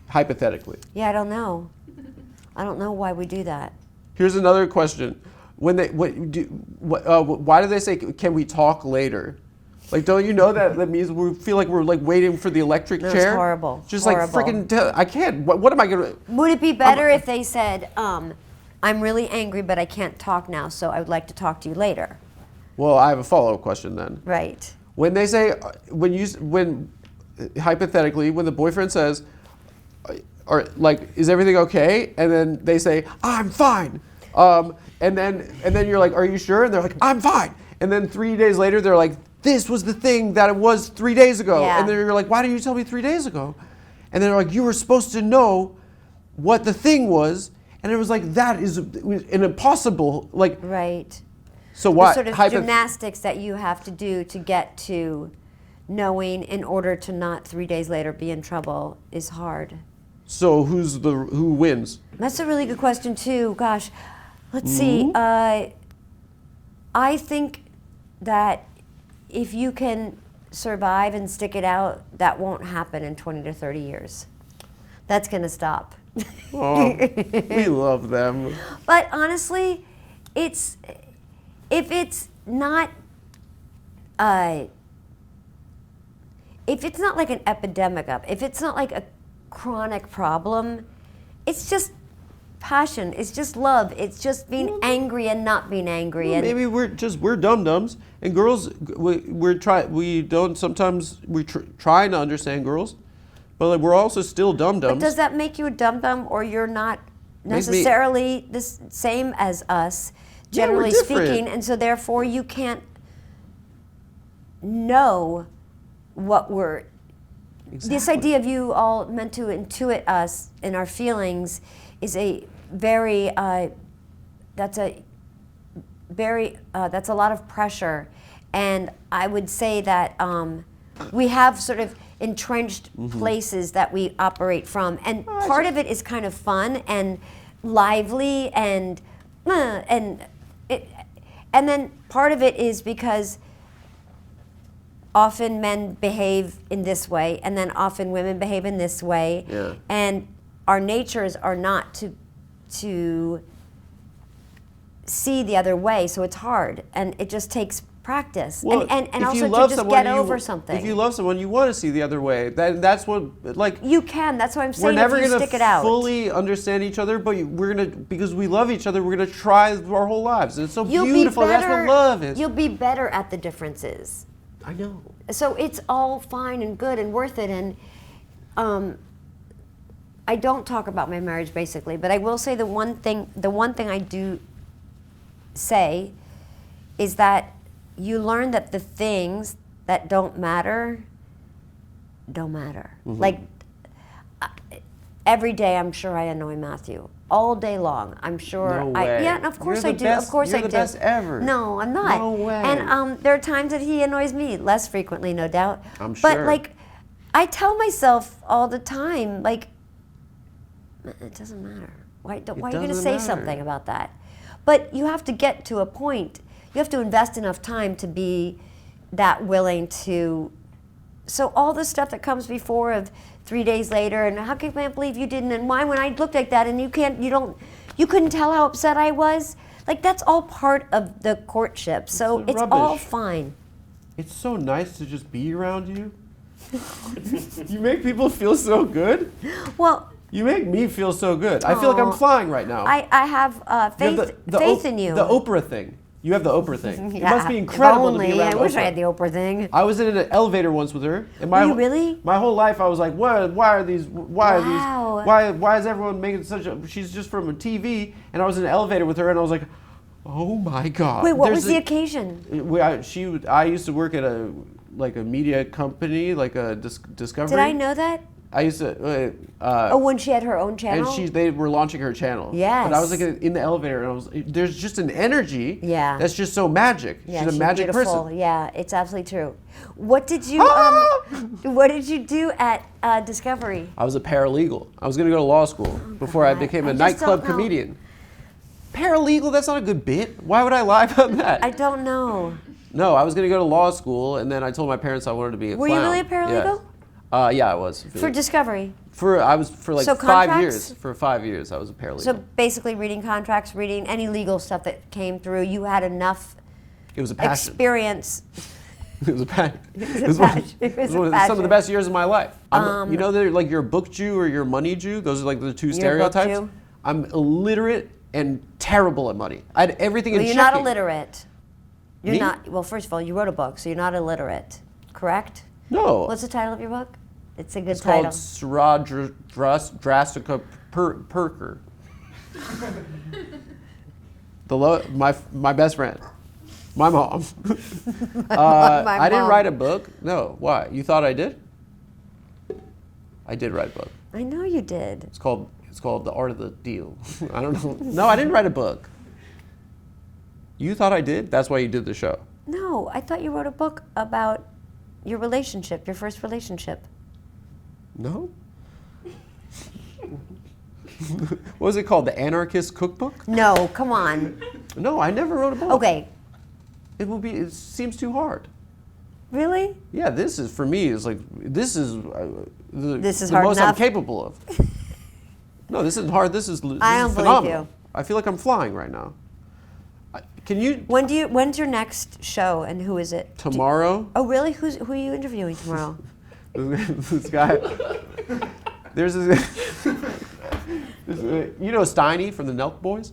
Speaker 2: Hypothetically.
Speaker 3: Yeah, I don't know. I don't know why we do that.
Speaker 2: Here's another question: why do they say can we talk later? Like, don't you know that means we feel like we're like waiting for the electric
Speaker 3: No,
Speaker 2: chair?
Speaker 3: it's horrible.
Speaker 2: Just
Speaker 3: Horrible.
Speaker 2: like freaking, I can't. What am I gonna?
Speaker 3: Would it be better if they said, I'm really angry, but I can't talk now, so I would like to talk to you later?
Speaker 2: Well, I have a follow-up question then.
Speaker 3: Right.
Speaker 2: When they say, when hypothetically, when the boyfriend says, or like, is everything okay? And then they say, I'm fine. And then you're like, are you sure? And they're like, I'm fine. And then 3 days later, they're like, this was the thing that it was 3 days ago.
Speaker 3: Yeah.
Speaker 2: And then you're like, why didn't you tell me 3 days ago? And then they're like, you were supposed to know what the thing was. And it was like, that is an impossible, like.
Speaker 3: Right.
Speaker 2: So why?
Speaker 3: The sort of gymnastics that you have to do to get to knowing in order to not 3 days later be in trouble is hard.
Speaker 2: So who wins?
Speaker 3: That's a really good question too. Gosh, let's see. I think that if you can survive and stick it out, that won't happen in 20 to 30 years. That's going to stop.
Speaker 2: Oh, we love them.
Speaker 3: But honestly, if it's not like an epidemic if it's not like a chronic problem, it's just passion, it's just love, it's just being angry and not being angry.
Speaker 2: Well,
Speaker 3: And
Speaker 2: maybe we're dum-dums, and girls we're trying to understand girls, but like, we're also still dum-dums.
Speaker 3: but does that make you a dum-dum, or you're not
Speaker 2: Makes me-
Speaker 3: necessarily the same as us,
Speaker 2: Yeah, we're
Speaker 3: generally
Speaker 2: different.
Speaker 3: speaking, and so therefore you can't know what we're. This idea of you all meant to intuit us in our feelings is a very that's a lot of pressure, and I would say that we have sort of entrenched places that we operate from, and part of it is kind of fun and lively and then part of it is because often men behave in this way, and then often women behave in this way,
Speaker 2: Yeah.
Speaker 3: and our natures are not to see the other way, so it's hard, and it just takes practice,
Speaker 2: Well,
Speaker 3: and
Speaker 2: if
Speaker 3: also
Speaker 2: you love
Speaker 3: to just
Speaker 2: someone,
Speaker 3: get over something.
Speaker 2: If you love someone, you want to see the other way. That's what, like.
Speaker 3: You can. That's why I'm
Speaker 2: We're
Speaker 3: saying
Speaker 2: never
Speaker 3: if you
Speaker 2: gonna
Speaker 3: stick it out.
Speaker 2: fully understand each other, but because we love each other, we're gonna try our whole lives, and it's so
Speaker 3: You'll
Speaker 2: beautiful.
Speaker 3: Be better,
Speaker 2: That's what love is.
Speaker 3: You'll be better at the differences.
Speaker 2: I know.
Speaker 3: So it's all fine and good and worth it. And I don't talk about my marriage basically, but I will say the one thing I do say is that you learn that the things that don't matter don't matter.
Speaker 2: Mm-hmm.
Speaker 3: Like every day, I'm sure I annoy Matthew. All day long, I'm sure.
Speaker 2: No way.
Speaker 3: Yeah, of course
Speaker 2: You're
Speaker 3: I
Speaker 2: the
Speaker 3: do.
Speaker 2: best-
Speaker 3: Of course
Speaker 2: you're
Speaker 3: I
Speaker 2: the
Speaker 3: do.
Speaker 2: best ever.
Speaker 3: No, I'm not.
Speaker 2: No way.
Speaker 3: And there are times that he annoys me, less frequently, no doubt.
Speaker 2: I'm
Speaker 3: But
Speaker 2: sure.
Speaker 3: like, I tell myself all the time, like, it doesn't matter. Why are you going to
Speaker 2: doesn't
Speaker 3: say
Speaker 2: matter.
Speaker 3: something about that? But you have to get to a point. You have to invest enough time to be that willing to. So all the stuff that comes before of 3 days later, and how can I believe you didn't, and why when I looked like that, and you couldn't tell how upset I was. Like that's all part of the courtship. So it's all
Speaker 2: rubbish.
Speaker 3: fine.
Speaker 2: It's so nice to just be around you. You make people feel so good.
Speaker 3: Well,
Speaker 2: You make me feel so good. I feel like I'm
Speaker 3: Aw.
Speaker 2: flying right now.
Speaker 3: I have
Speaker 2: You have
Speaker 3: faith in you.
Speaker 2: The Oprah thing. You have the Oprah thing.
Speaker 3: Yeah,
Speaker 2: It must be incredible
Speaker 3: if only.
Speaker 2: to be around
Speaker 3: I wish
Speaker 2: Oprah.
Speaker 3: I had the Oprah thing.
Speaker 2: I was in an elevator once with her. And
Speaker 3: Were you really?
Speaker 2: My whole life I was like, why are these?
Speaker 3: Wow.
Speaker 2: Why is everyone making such a? She's just from a TV. And I was in an elevator with her, and I was like, oh my god.
Speaker 3: Wait, what was the occasion?
Speaker 2: I used to work at a media company, like a Discovery.
Speaker 3: Did I know that?
Speaker 2: I used to.
Speaker 3: When she had her own channel?
Speaker 2: And they were launching her channel.
Speaker 3: Yes.
Speaker 2: But I was like in the elevator, and there's just an energy.
Speaker 3: Yeah.
Speaker 2: That's just so magic.
Speaker 3: Yeah,
Speaker 2: she's a magic
Speaker 3: beautiful.
Speaker 2: person.
Speaker 3: Yeah, it's absolutely true. What did you What did you do at Discovery?
Speaker 2: I was a paralegal. I was going to go to law school before I
Speaker 3: God.
Speaker 2: became
Speaker 3: I
Speaker 2: a
Speaker 3: just
Speaker 2: nightclub
Speaker 3: don't know.
Speaker 2: comedian. Paralegal? That's not a good bit. Why would I lie about that?
Speaker 3: I don't know.
Speaker 2: No, I was going to go to law school, and then I told my parents I wanted to be a
Speaker 3: Were
Speaker 2: clown.
Speaker 3: you really a paralegal?
Speaker 2: Yeah, yeah, I was.
Speaker 3: For Discovery?
Speaker 2: I was for like
Speaker 3: So
Speaker 2: 5
Speaker 3: contracts?
Speaker 2: years. For 5 years, I was a paralegal.
Speaker 3: So basically reading contracts, reading any legal stuff that came through, you had enough
Speaker 2: it was a passion.
Speaker 3: experience.
Speaker 2: It was a passion.
Speaker 3: It was a passion. It was a
Speaker 2: some of
Speaker 3: passion.
Speaker 2: the best years of my life. You know, they're like you're a book Jew or you're a money Jew. Those are like the two
Speaker 3: You're a book
Speaker 2: stereotypes.
Speaker 3: Jew?
Speaker 2: I'm illiterate and terrible at money. I had everything
Speaker 3: Well,
Speaker 2: in
Speaker 3: you're
Speaker 2: checking.
Speaker 3: not illiterate. You're
Speaker 2: Me?
Speaker 3: not. Well, first of all, you wrote a book, so you're not illiterate, correct?
Speaker 2: No.
Speaker 3: What's the title of your book? It's a good
Speaker 2: It's
Speaker 3: title.
Speaker 2: called Drastica Perker. My best friend. My mom. I didn't
Speaker 3: mom.
Speaker 2: write a book. No. Why? You thought I did? I did write a book.
Speaker 3: I know you did.
Speaker 2: It's called The Art of the Deal. I don't know. No, I didn't write a book. You thought I did? That's why you did the show.
Speaker 3: No, I thought you wrote a book about your relationship, your first relationship.
Speaker 2: No? What was it called? The Anarchist Cookbook?
Speaker 3: No, come on.
Speaker 2: No, I never wrote a book.
Speaker 3: Okay,
Speaker 2: It seems too hard.
Speaker 3: really?
Speaker 2: Yeah, this is for me. It's like this is
Speaker 3: This is
Speaker 2: the
Speaker 3: hard
Speaker 2: most
Speaker 3: enough?
Speaker 2: I'm capable of. No, this isn't hard. This is
Speaker 3: I don't believe
Speaker 2: phenomenal.
Speaker 3: you.
Speaker 2: I feel like I'm flying right now. Can you
Speaker 3: When's your next show and who is it?
Speaker 2: tomorrow?
Speaker 3: Oh, really? Who are you interviewing tomorrow?
Speaker 2: This guy. There's this. You know Steiny from the Nelk Boys?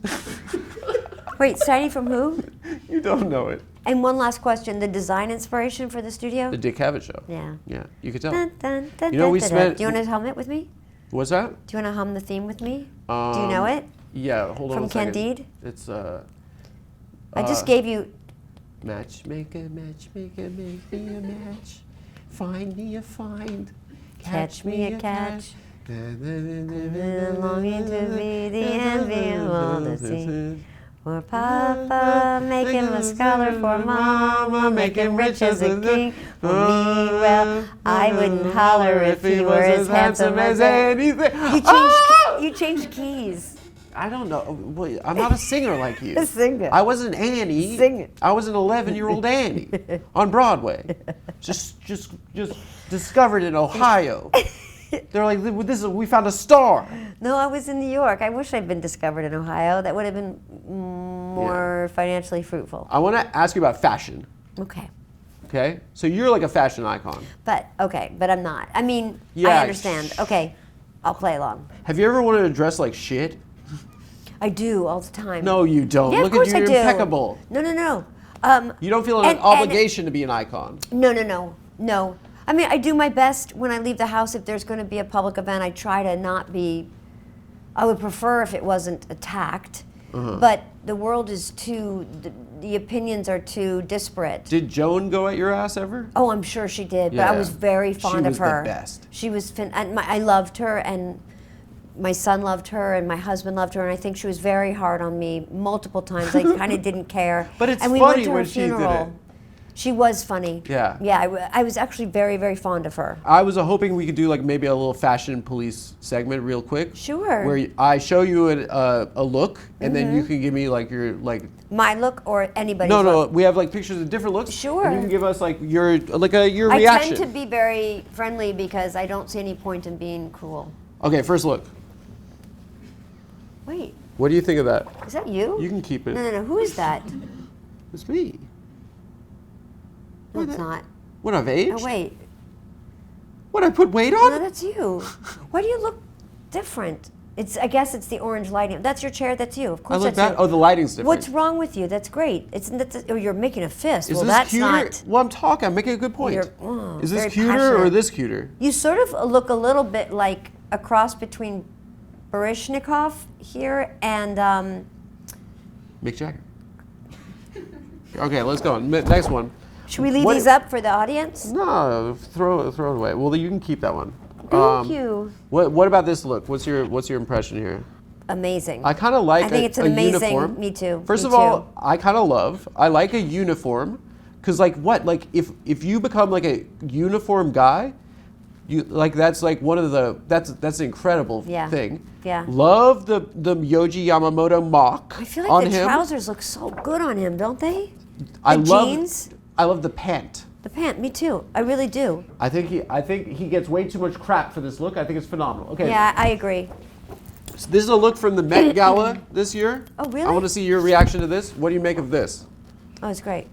Speaker 3: Wait, Steiny from who?
Speaker 2: You don't know it.
Speaker 3: And one last question: the design inspiration for the studio?
Speaker 2: The Dick Cavett Show.
Speaker 3: Yeah.
Speaker 2: Yeah, you could tell.
Speaker 3: Dun, dun, dun,
Speaker 2: You know, we
Speaker 3: dun,
Speaker 2: spent-
Speaker 3: Do you want to hum it with me?
Speaker 2: What's that?
Speaker 3: Do you want to hum the theme with me? Do you know it?
Speaker 2: Yeah, hold on
Speaker 3: From
Speaker 2: a second.
Speaker 3: Candide?
Speaker 2: It's
Speaker 3: I just gave you.
Speaker 2: Matchmaker, matchmaker, make me a match. Find me a find.
Speaker 3: Catch me a catch.
Speaker 2: Longing
Speaker 3: Longing to be the envy of all the sea. For Papa, make him a scholar. For Mama, make him rich as a king. For me, well, I wouldn't holler if he were as handsome as
Speaker 2: anything.
Speaker 3: You changed keys.
Speaker 2: I don't know. Wait, I'm not a singer like you.
Speaker 3: Sing it.
Speaker 2: I wasn't Annie.
Speaker 3: Sing it.
Speaker 2: I was an 11-year-old Annie on Broadway. Just discovered in Ohio. They're like, we found a star.
Speaker 3: No, I was in New York. I wish I'd been discovered in Ohio. That would have been more financially fruitful.
Speaker 2: I want to ask you about fashion.
Speaker 3: Okay.
Speaker 2: Okay? So you're like a fashion icon.
Speaker 3: But I'm not. I mean,
Speaker 2: Yeah,
Speaker 3: I understand. Okay, I'll play along.
Speaker 2: Have you ever wanted to dress like shit?
Speaker 3: I do all the time.
Speaker 2: No, you don't.
Speaker 3: Yeah,
Speaker 2: Look
Speaker 3: of course
Speaker 2: at you,
Speaker 3: I do.
Speaker 2: you're impeccable.
Speaker 3: No.
Speaker 2: You don't feel an obligation to be an icon.
Speaker 3: No. I mean, I do my best when I leave the house. If there's going to be a public event, I try to not be. I would prefer if it wasn't attacked. But the world is too. The opinions are too disparate.
Speaker 2: Did Joan go at your ass ever?
Speaker 3: Oh, I'm sure she did. But I
Speaker 2: Yeah.
Speaker 3: was very fond of her.
Speaker 2: She was the best.
Speaker 3: She was. I loved her, and my son loved her, and my husband loved her, and I think she was very hard on me multiple times. I kind of didn't care.
Speaker 2: But it's
Speaker 3: and we
Speaker 2: funny
Speaker 3: went to her
Speaker 2: when she did
Speaker 3: funeral.
Speaker 2: it.
Speaker 3: She was funny.
Speaker 2: Yeah.
Speaker 3: Yeah, I was actually very, very fond of her.
Speaker 2: I was hoping we could do like maybe a little fashion police segment real quick.
Speaker 3: Sure.
Speaker 2: Where I show you a look, and then you can give me like your like.
Speaker 3: My look or anybody's
Speaker 2: No,
Speaker 3: look?
Speaker 2: we have like pictures of different looks.
Speaker 3: Sure.
Speaker 2: And you can give us like your your
Speaker 3: I
Speaker 2: reaction.
Speaker 3: tend to be very friendly because I don't see any point in being cruel.
Speaker 2: Okay, first look.
Speaker 3: Wait,
Speaker 2: What do you think of that?
Speaker 3: is that you?
Speaker 2: You can keep it.
Speaker 3: No. Who is that?
Speaker 2: It's me.
Speaker 3: No, it's not.
Speaker 2: What, I've aged?
Speaker 3: Oh, wait.
Speaker 2: What, I put weight
Speaker 3: No,
Speaker 2: on?
Speaker 3: that's you. Why do you look different? I guess it's the orange lighting. That's your chair. That's you. Of
Speaker 2: I
Speaker 3: course,
Speaker 2: like
Speaker 3: that's
Speaker 2: that.
Speaker 3: you.
Speaker 2: Oh, the lighting's different.
Speaker 3: What's wrong with you? That's great. Oh, you're making a fist.
Speaker 2: Is
Speaker 3: Well,
Speaker 2: this
Speaker 3: that's
Speaker 2: cuter?
Speaker 3: not.
Speaker 2: Well, I'm talking. I'm making a good point. Is this
Speaker 3: very
Speaker 2: cuter or
Speaker 3: passionate.
Speaker 2: this cuter?
Speaker 3: You sort of look a little bit like a cross between Baryshnikov here and
Speaker 2: Mick Jagger. Okay, let's go. Next one.
Speaker 3: should we leave these up for the audience?
Speaker 2: No, throw it away. Well, you can keep that one.
Speaker 3: Thank you.
Speaker 2: What about this look? What's your impression here?
Speaker 3: Amazing.
Speaker 2: I kind of like
Speaker 3: I think it's an
Speaker 2: a
Speaker 3: amazing.
Speaker 2: uniform.
Speaker 3: Me too.
Speaker 2: First
Speaker 3: me
Speaker 2: of all,
Speaker 3: too.
Speaker 2: I like a uniform, because like what? Like if you become like a uniform guy, you like that's like one of the that's an incredible
Speaker 3: Yeah.
Speaker 2: thing.
Speaker 3: Yeah.
Speaker 2: Love the Yoji Yamamoto mock
Speaker 3: I feel
Speaker 2: on
Speaker 3: like the
Speaker 2: him.
Speaker 3: trousers look so good on him, don't they?
Speaker 2: I
Speaker 3: The
Speaker 2: love
Speaker 3: jeans,
Speaker 2: I love the pant.
Speaker 3: the pant. Me too. I really do.
Speaker 2: I think he gets way too much crap for this look. I think it's phenomenal. Okay.
Speaker 3: Yeah, I agree.
Speaker 2: So this is a look from the Met Gala this year.
Speaker 3: Oh, really?
Speaker 2: I want to see your reaction to this. What do you make of this?
Speaker 3: Oh, it's great.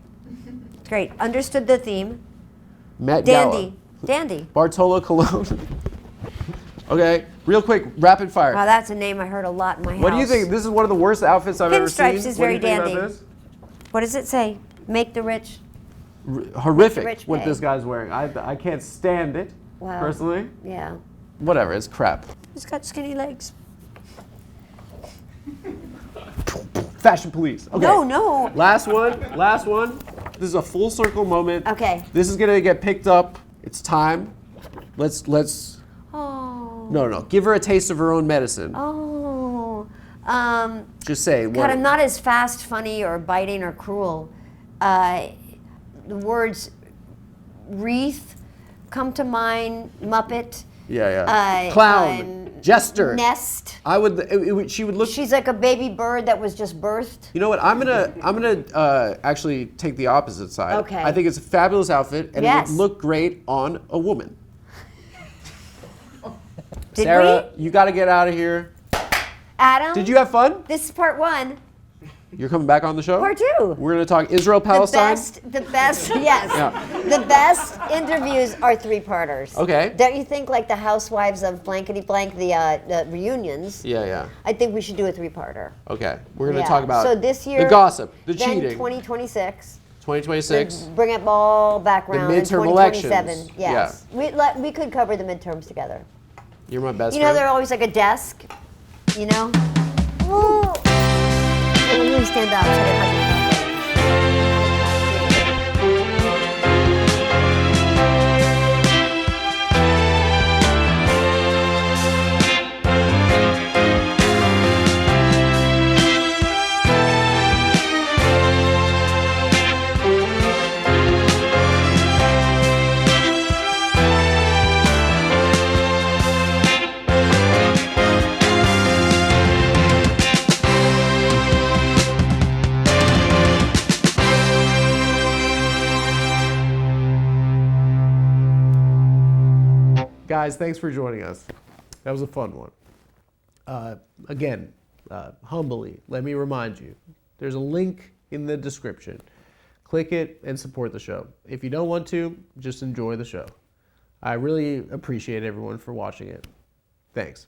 Speaker 3: It's great. Understood the theme.
Speaker 2: Met Gala.
Speaker 3: Dandy. Dandy.
Speaker 2: Bartolo Colon. Okay, real quick, rapid fire.
Speaker 3: Wow, that's a name I heard a lot in my house.
Speaker 2: What do you think? This is one of the worst outfits I've ever seen.
Speaker 3: Pinstripes is very
Speaker 2: what do you think
Speaker 3: dandy.
Speaker 2: About this?
Speaker 3: What does it say? Make the rich.
Speaker 2: Horrific
Speaker 3: Rich
Speaker 2: what
Speaker 3: pay.
Speaker 2: this guy's wearing. I can't stand it,
Speaker 3: Wow.
Speaker 2: personally.
Speaker 3: Yeah.
Speaker 2: Whatever, it's crap.
Speaker 3: He's got skinny legs.
Speaker 2: Fashion police. Okay.
Speaker 3: No.
Speaker 2: Last one. This is a full circle moment.
Speaker 3: Okay.
Speaker 2: This is gonna get picked up. It's time. Let's.
Speaker 3: Oh.
Speaker 2: No. Give her a taste of her own medicine.
Speaker 3: Oh.
Speaker 2: Just say.
Speaker 3: God, I'm not as fast, funny, or biting or cruel. The words wreath come to mind. Muppet.
Speaker 2: Yeah. Clown. Jester.
Speaker 3: Nest.
Speaker 2: She would look.
Speaker 3: She's like a baby bird that was just birthed.
Speaker 2: You know what? I'm gonna actually take the opposite side.
Speaker 3: Okay.
Speaker 2: I think it's a fabulous outfit, and
Speaker 3: Yes.
Speaker 2: it would look great on a woman.
Speaker 3: Did
Speaker 2: Sarah, you got to get out of here.
Speaker 3: Adam?
Speaker 2: Did you have fun?
Speaker 3: This is part one.
Speaker 2: You're coming back on the show?
Speaker 3: Part two.
Speaker 2: We're gonna talk Israel Palestine.
Speaker 3: The best, yes.
Speaker 2: Yeah.
Speaker 3: The best interviews are three-parters.
Speaker 2: Okay.
Speaker 3: Don't you think, like the Housewives of blankety blank, the reunions?
Speaker 2: Yeah.
Speaker 3: I think we should do a three-parter.
Speaker 2: Okay. We're gonna
Speaker 3: Yeah.
Speaker 2: talk about
Speaker 3: so this year,
Speaker 2: the gossip, the
Speaker 3: then
Speaker 2: cheating.
Speaker 3: 2026.
Speaker 2: 2026.
Speaker 3: Bring up all background.
Speaker 2: The
Speaker 3: in
Speaker 2: midterm
Speaker 3: 2027.
Speaker 2: elections.
Speaker 3: Yes. We could cover the midterms together.
Speaker 2: You're my best
Speaker 3: You know,
Speaker 2: friend.
Speaker 3: they're always like a desk. You know. Ooh. Let me stand up so that I
Speaker 2: Guys, thanks for joining us. That was a fun one. Again, humbly, let me remind you, there's a link in the description. Click it and support the show. If you don't want to, just enjoy the show. I really appreciate everyone for watching it. Thanks.